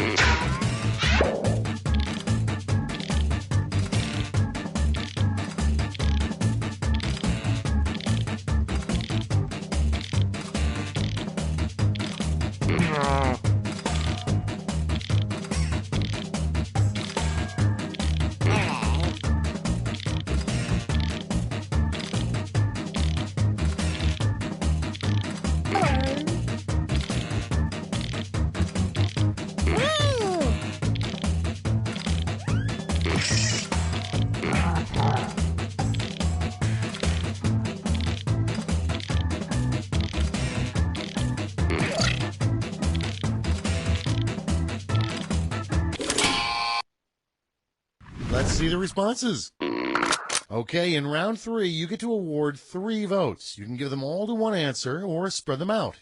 Let's see the responses. Okay, in round 3, you get to award 3 votes. You can give them all to one answer or spread them out.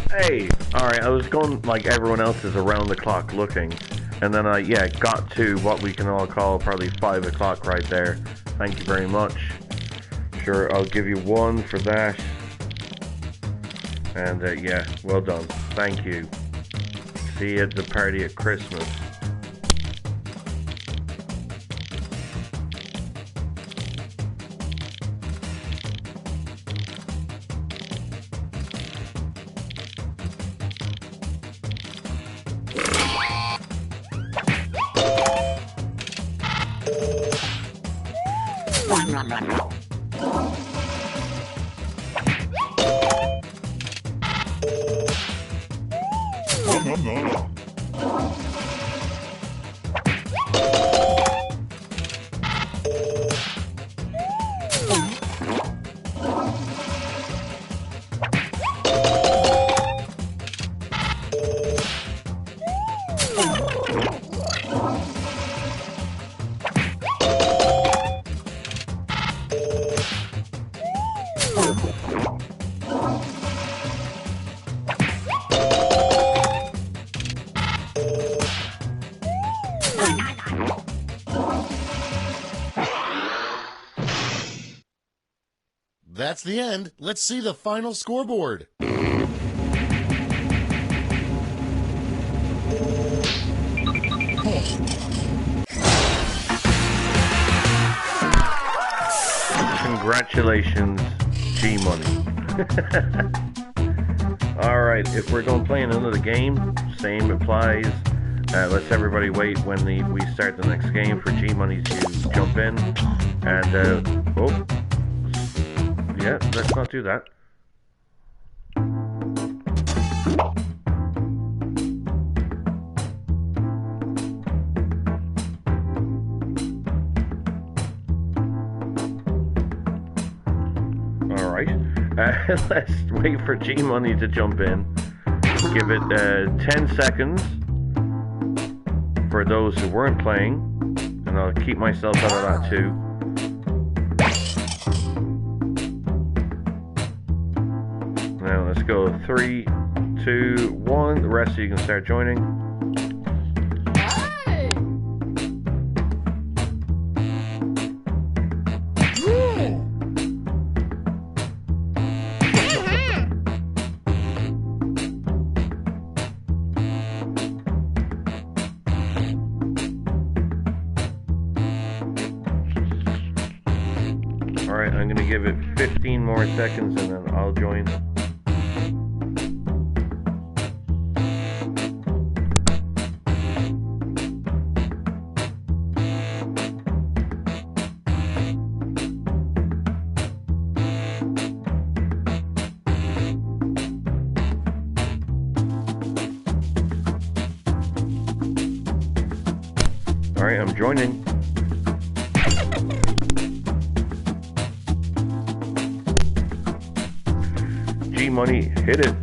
Hey, alright, I was going like everyone else is around the clock looking, and then I, got to what we can all call probably 5 o'clock right there. Thank you very much. Sure, I'll give you 1 for that. And, well done. Thank you. See you at the party at Christmas. That's the end. Let's see the final scoreboard. Congratulations, G-Money. Alright, if we're going to play another game, same applies. Let's everybody wait when we start the next game for G-Money to jump in. And, yeah, let's not do that. Alright, let's wait for G-Money to jump in. Give it 10 seconds for those who weren't playing, and I'll keep myself out of that too. Now let's go 3, 2, 1. The rest of you can start joining. Hey. Alright, I'm going to give it 15 more seconds and then I'll join. Alright, I'm joining. G-Money, hit it.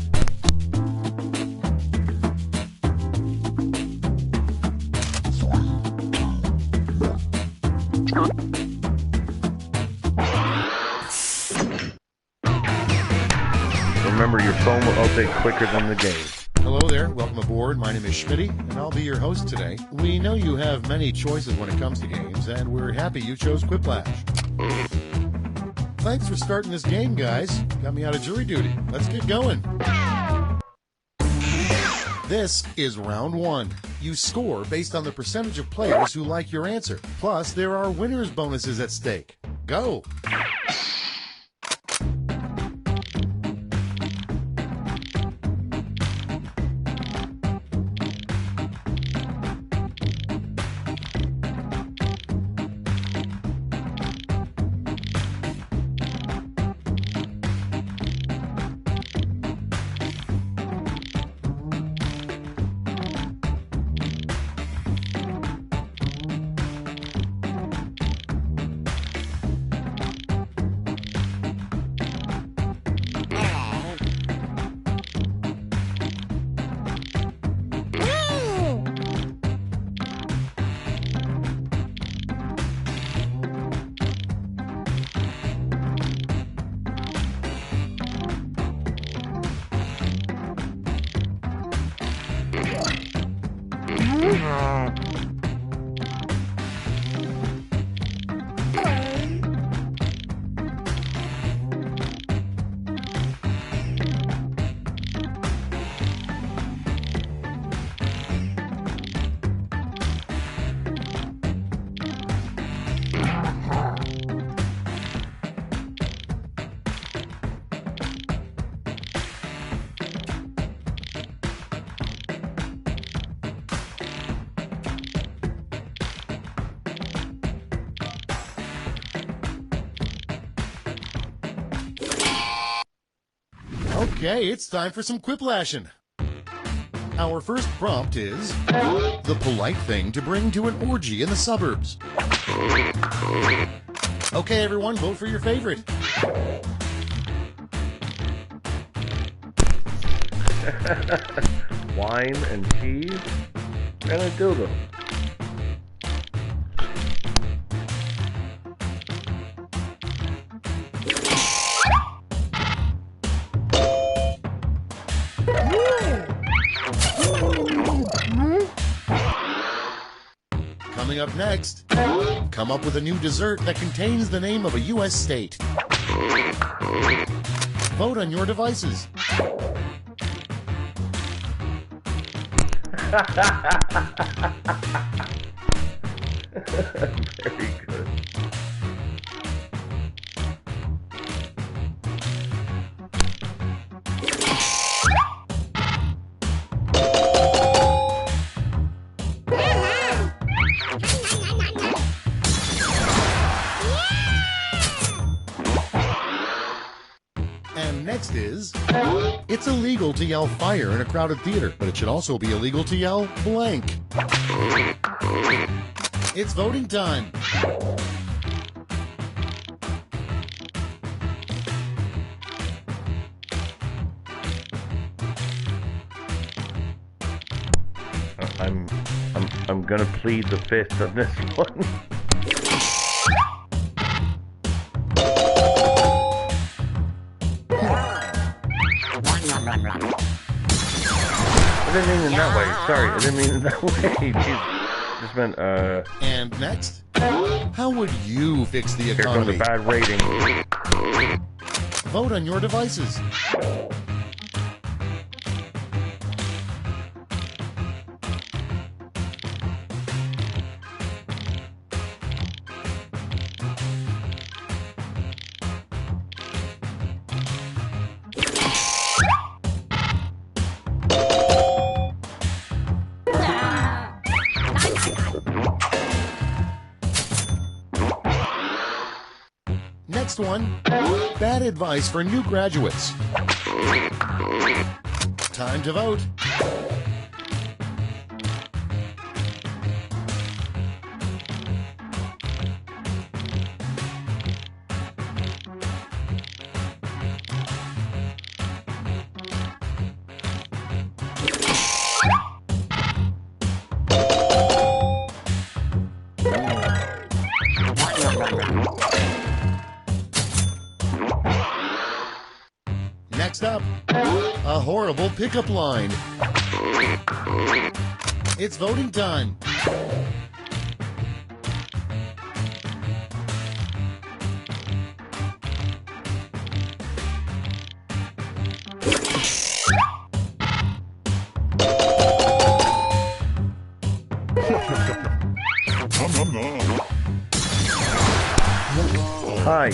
Remember, your phone will update quicker than the game. Hello there, welcome aboard. My name is Schmitty, and I'll be your host today. We know you have many choices when it comes to games, and we're happy you chose Quiplash. Thanks for starting this game, guys. Got me out of jury duty. Let's get going. This is round 1. You score based on the percentage of players who like your answer. Plus, there are winners' bonuses at stake. Go! Okay, it's time for some quiplashing. Our first prompt is the polite thing to bring to an orgy in the suburbs. Okay, everyone, vote for your favorite. Wine and cheese and a dildo. Coming up next, come up with a new dessert that contains the name of a U.S. state. Vote on your devices. Very good. And next is, it's illegal to yell fire in a crowded theater, but it should also be illegal to yell blank. It's voting time. I'm gonna plead the fifth on this one. I didn't mean it that way. Sorry, I didn't mean it that way. Jeez. Just meant, And next, how would you fix the here economy? comes a bad rating. Vote on your devices. Next one, bad advice for new graduates. Time to vote. Next up, a horrible pickup line. It's voting time. Hi,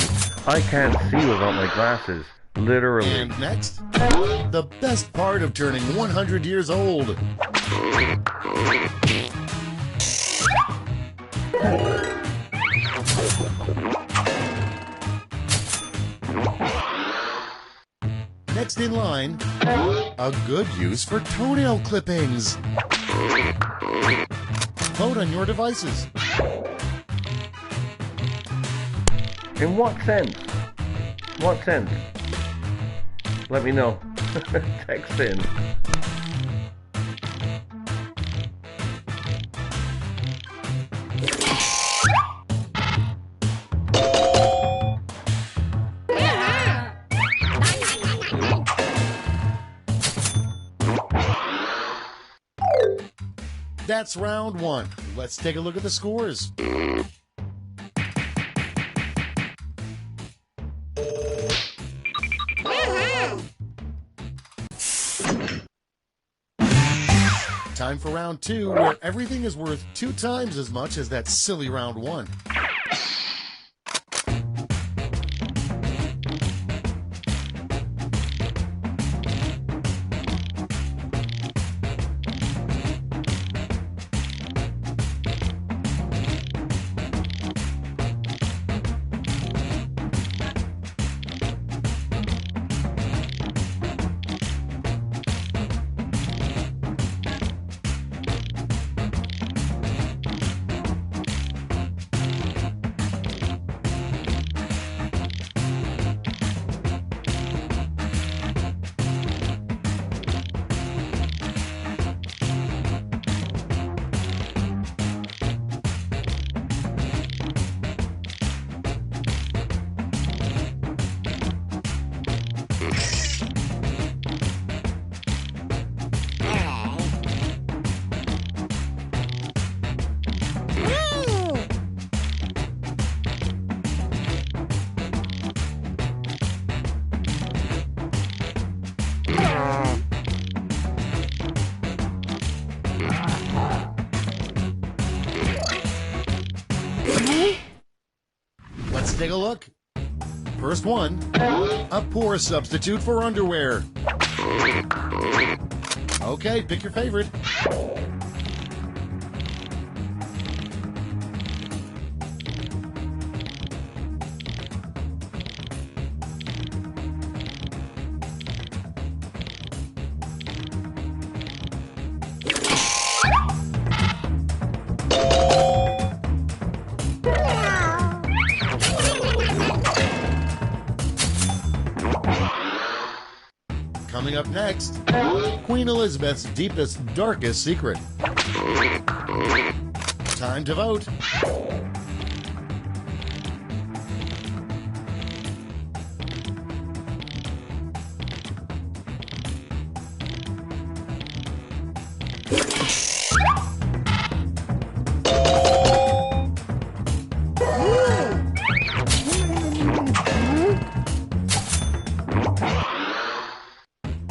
I can't see without my glasses. Literally. And next, the best part of turning 100 years old. Next in line, a good use for toenail clippings. Vote on your devices. In what sense? What sense? Let me know. Text in. That's round one. Let's take a look at the scores. Time for round two, where everything is worth 2 times as much as that silly round one. take a look. First one, a poor substitute for underwear. Okay, pick your favorite. Coming up next, Queen Elizabeth's deepest, darkest secret. Time to vote.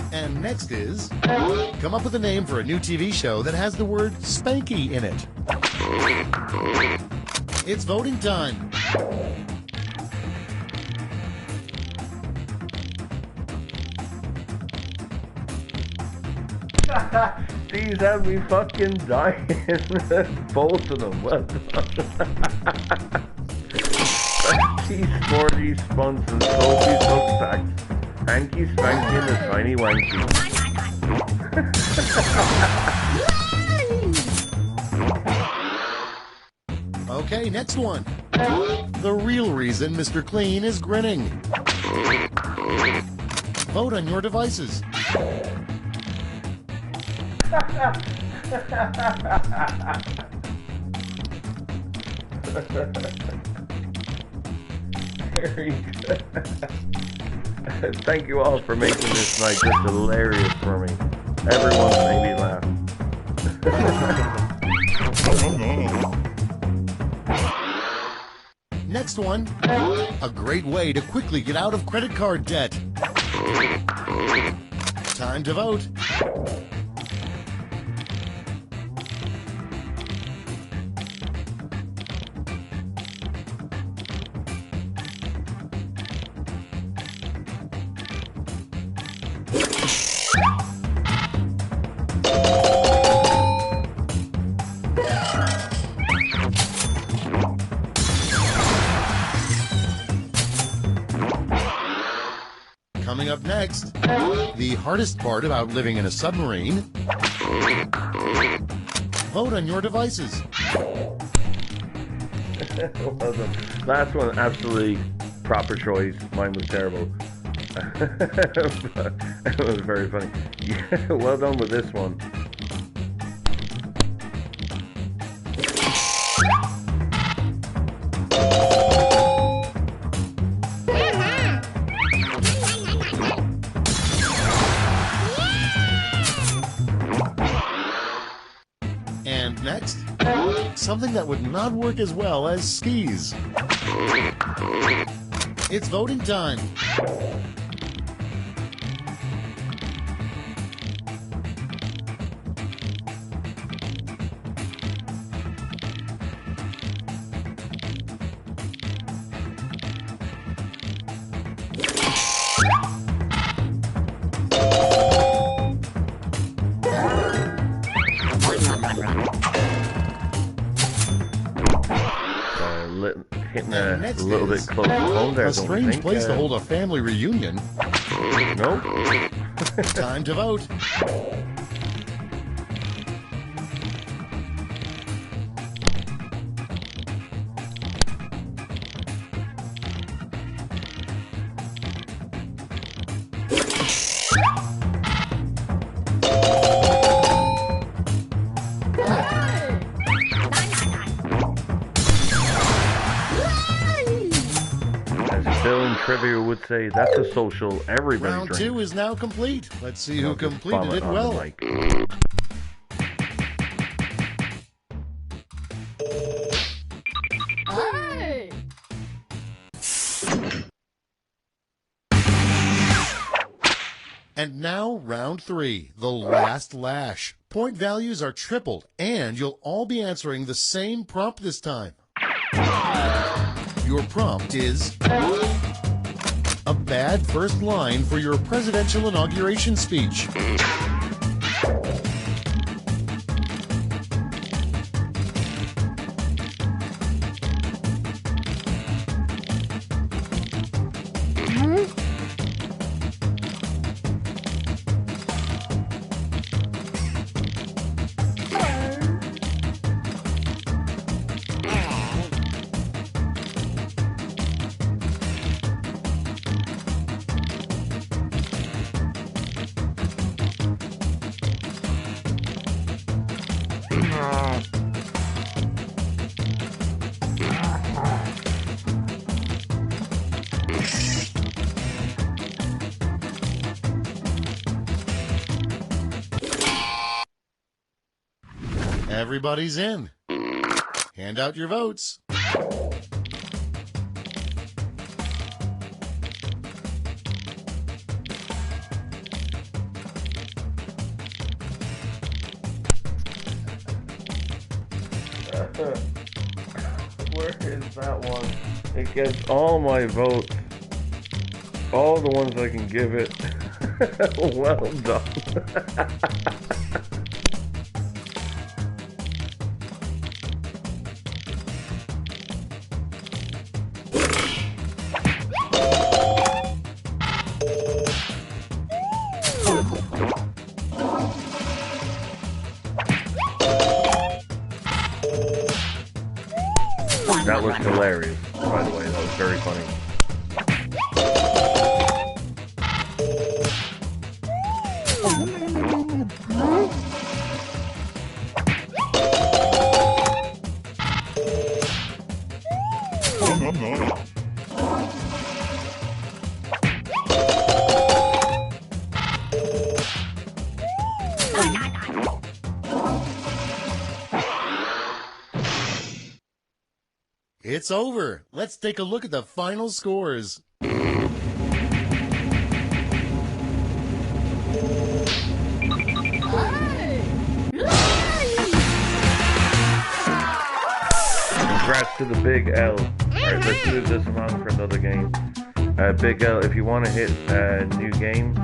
And next is, come up with a name for a new TV show that has the word spanky in it. It's voting time. These have me fucking dying. Both of them. Well done. Spanky, sporty, spuns, and Sophie's hook packs. Hanky, spanky, and the tiny wanky. Okay, next one. The real reason Mr. Clean is grinning. Vote on your devices. Very good. Thank you all for making this night just hilarious for me. Everyone's made me laugh. Next one, a great way to quickly get out of credit card debt. Time to vote. Coming up next, the hardest part about living in a submarine. Vote on your devices. Well done. Last one, absolutely proper choice. Mine was terrible. But it was very funny. Yeah, well done with this one. And next, something that would not work as well as skis. It's voting time. Hitting a little bit close to home there. A strange place to hold a family reunion. Nope. Time to vote. Bill in trivia would say, that's a social everybody Round drinks. 2 is now complete. Let's see who completed it well. Hey! And now, round 3, the last lash. Point values are tripled, and you'll all be answering the same prompt this time. Your prompt is a bad first line for your presidential inauguration speech. Everybody's in. Hand out your votes. Where is that one? It gets all my votes. All the ones I can give it. Well done. That was hilarious, by the way. That was very funny. It's over. Let's take a look at the final scores. Congrats to the Big L. Alright, let's move this along for another game. Big L, if you want to hit a new game,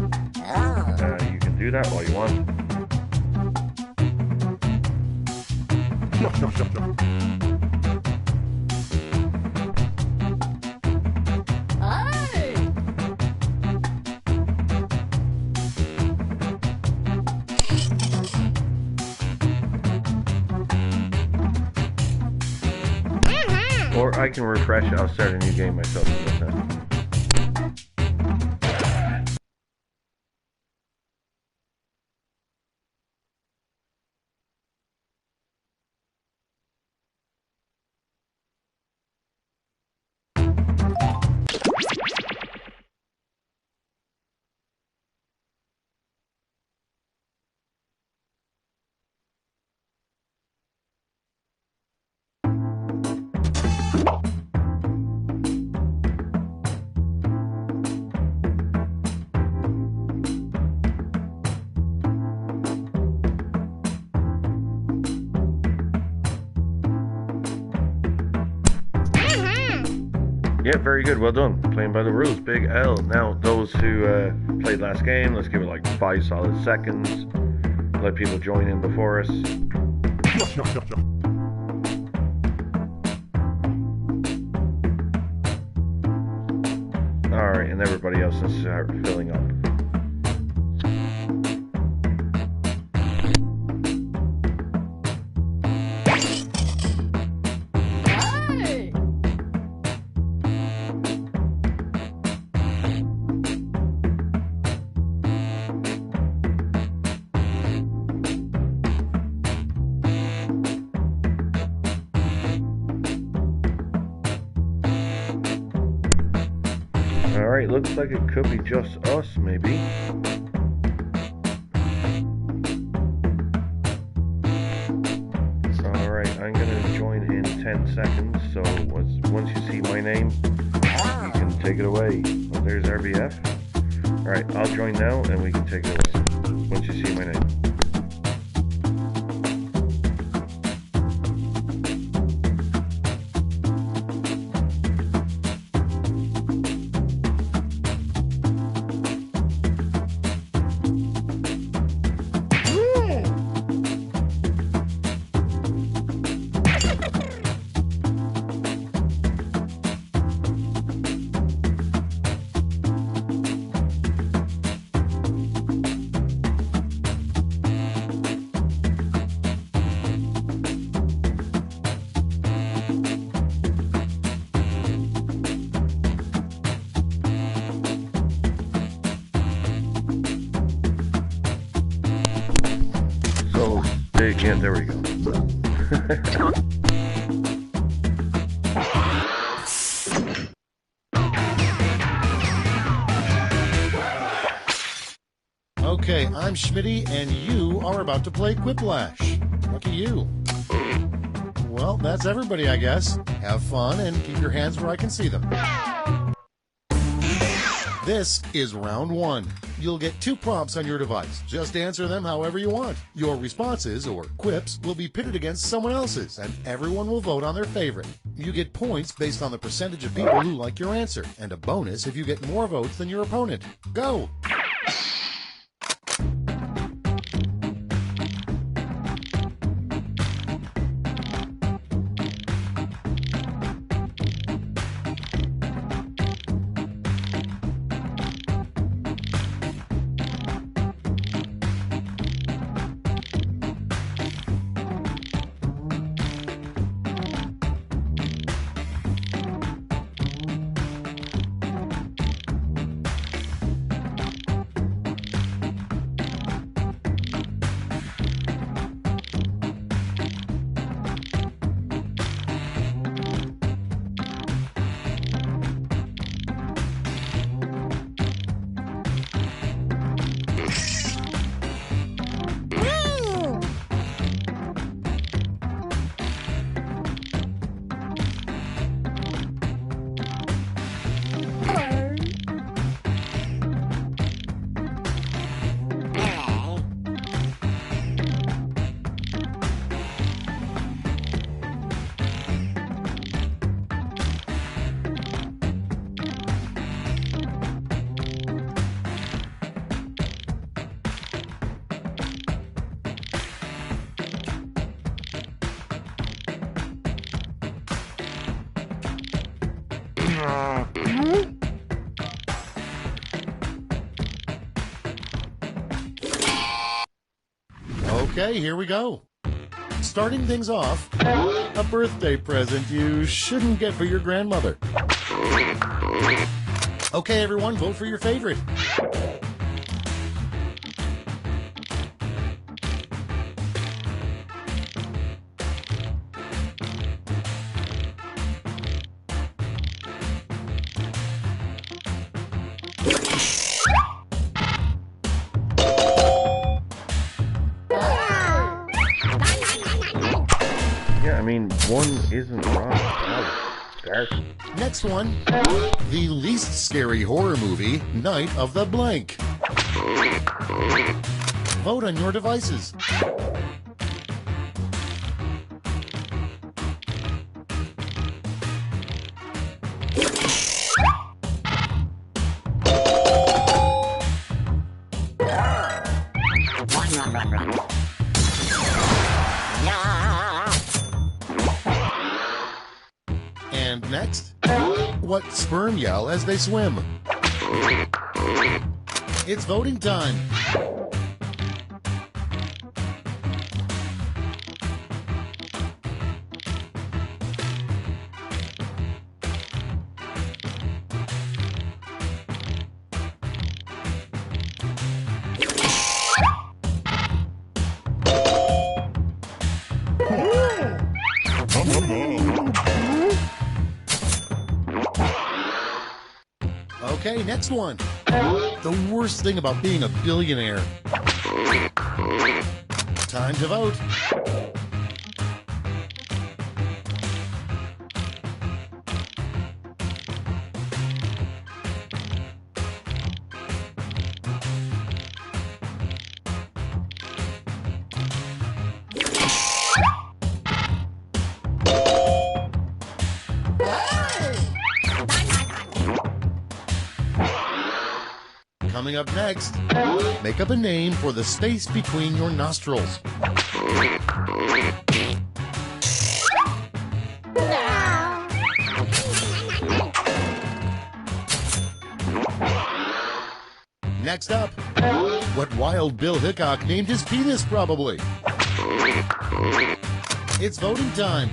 you can do that while you want. Or I can refresh it. I'll start a new game myself. Yeah, very good. Well done. Playing by the rules. Big L. Now, those who played last game, let's give it like 5 solid seconds. Let people join in before us. Alright, and everybody else is start filling up. Alright, looks like it could be just us, maybe. Alright, I'm gonna join in 10 seconds, so once you see my name, you can take it away. Oh, there's RBF. Alright, I'll join now and we can take it away. Once you see my name. Yeah, there we go. Okay, I'm Schmitty, and you are about to play Quiplash. Lucky you. Well, that's everybody, I guess. Have fun and keep your hands where I can see them. This is round one. You'll get 2 prompts on your device. Just answer them however you want. Your responses, or quips, will be pitted against someone else's, and everyone will vote on their favorite. You get points based on the percentage of people who like your answer, and a bonus if you get more votes than your opponent. Go! Okay, here we go. Starting things off, a birthday present you shouldn't get for your grandmother. Okay, everyone, vote for your favorite. Yeah, I mean, one isn't wrong. Wow. Next one, the least scary horror movie, Night of the Blank. Vote on your devices. And next, what sperm yell as they swim? It's voting time. Okay, next one. The worst thing about being a billionaire. Time to vote. Coming up next, make up a name for the space between your nostrils. Next up, what Wild Bill Hickok named his penis, probably. It's voting time.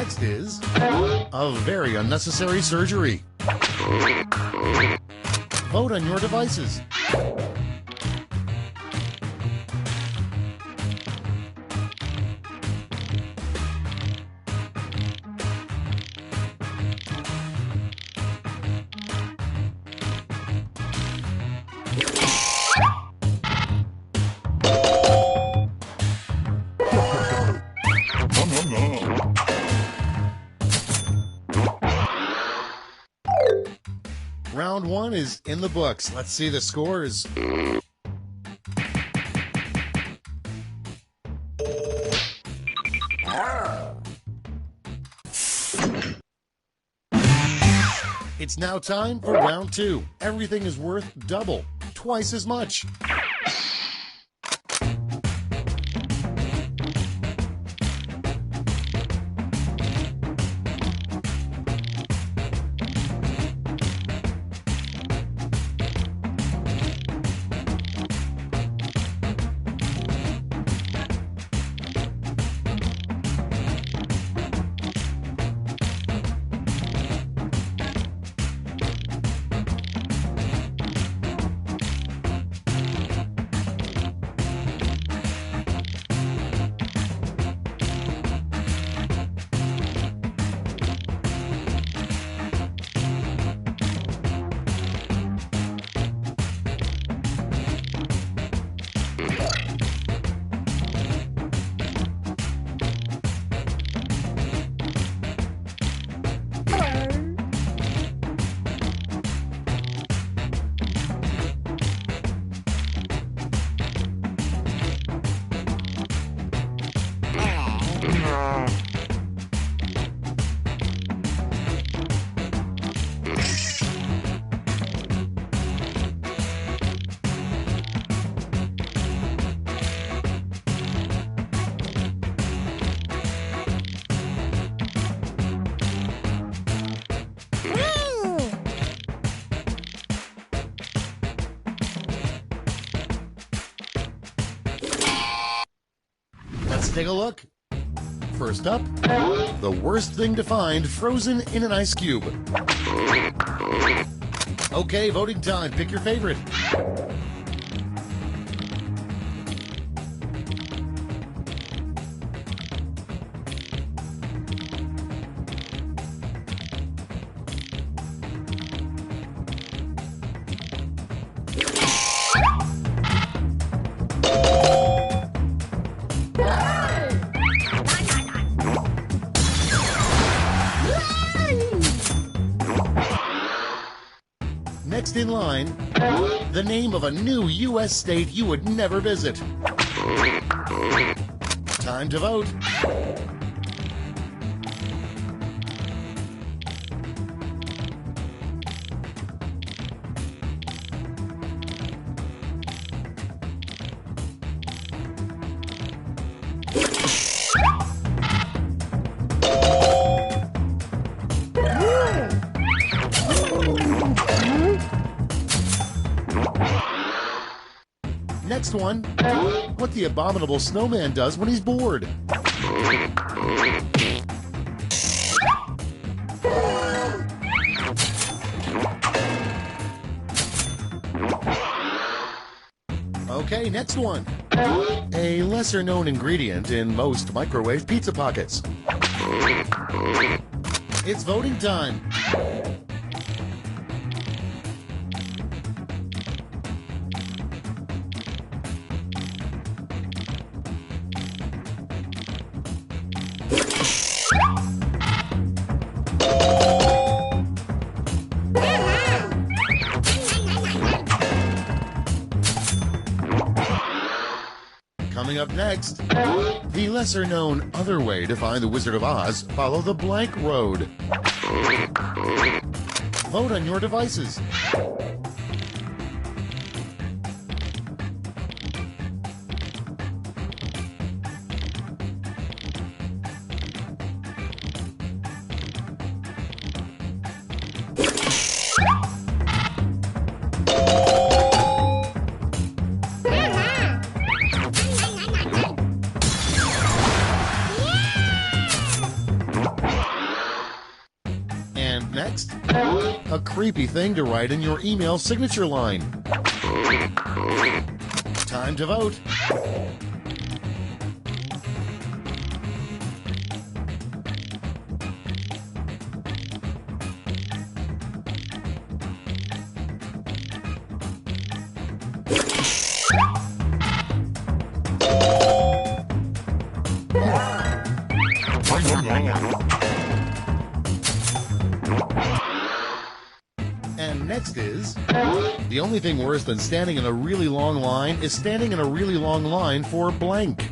Next is a very unnecessary surgery. Vote on your devices. Round one is in the books. Let's see the scores. It's now time for round two. Everything is worth double, twice as much. Let's take a look. First up, the worst thing to find frozen in an ice cube. Okay, voting time. Pick your favorite. Next in line, the name of a new U.S. state you would never visit. Time to vote. Next one, what the abominable snowman does when he's bored. Okay, next one. A lesser-known ingredient in most microwave pizza pockets. It's voting time. Coming up next, the lesser-known other way to find the Wizard of Oz, follow the blank road. Vote on your devices. creepy thing to write in your email signature line. Time to vote. And next is, the only thing worse than standing in a really long line is standing in a really long line for blank.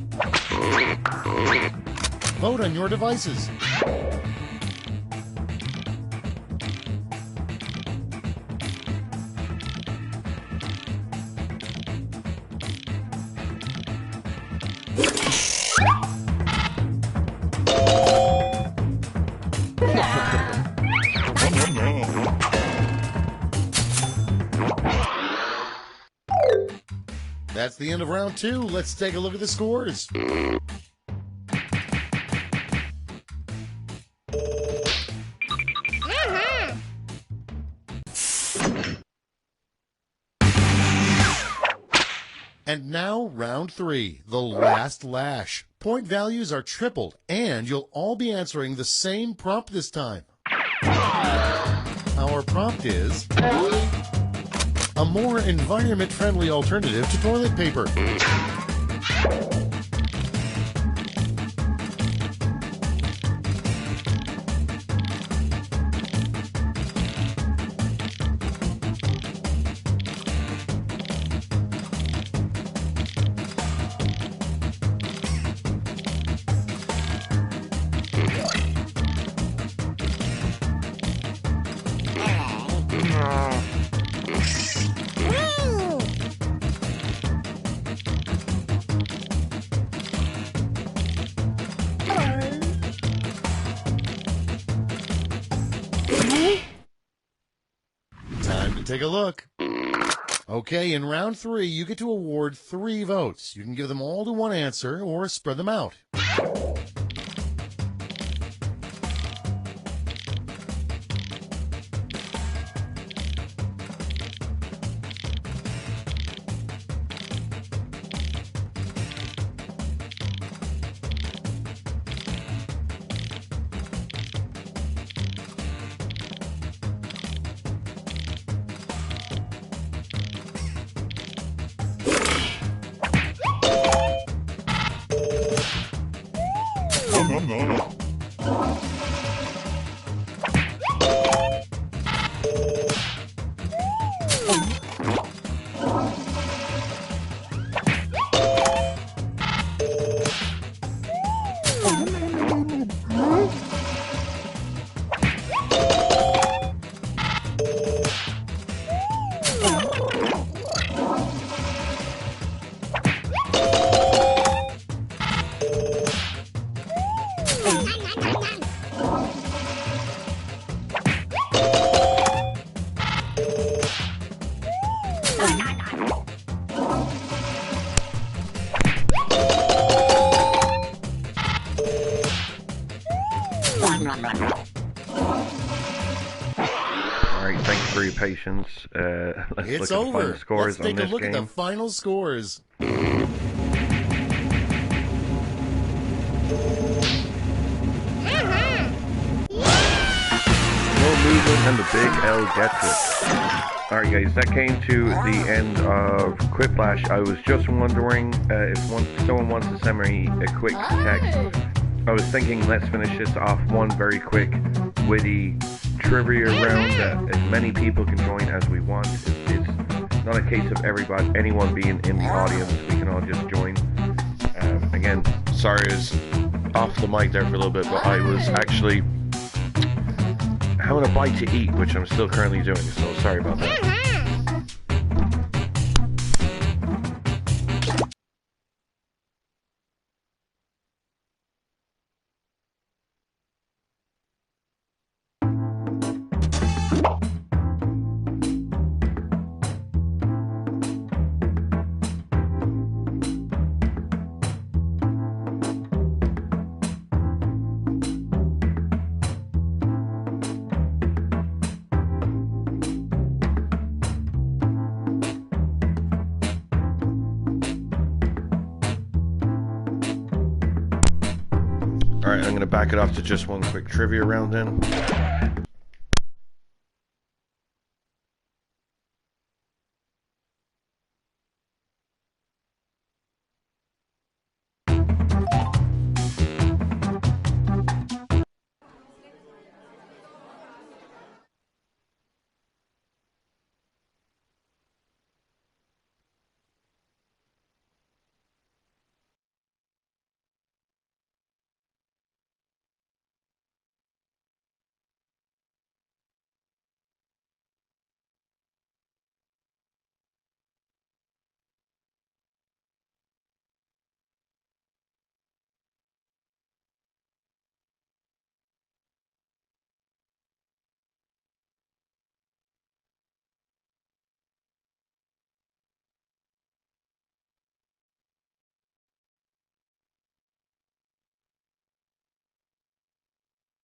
Vote on your devices. That's the end of round 2. Let's take a look at the scores. And now round 3, the last lash. Point values are tripled, and you'll all be answering the same prompt this time. Our prompt is a more environment-friendly alternative to toilet paper. Time to take a look. Okay, in round 3, you get to award 3 votes. You can give them all to one answer or spread them out. Alright, thanks for your patience. Let's It's look at the over. final scores Let's take on a this look game. at the final scores. No movement and the big L gets it. Alright guys, that came to the end of Quiplash. I was just wondering if someone wants to send me a quick text. I was thinking let's finish this off one very quick witty trivia round that as many people can join as we want. It's not a case of anyone being in the audience. We can all just join. Again, sorry I was off the mic there for a little bit, but I was actually having a bite to eat, which I'm still currently doing, so sorry about that. Alright, I'm going to back it off to just one quick trivia round then.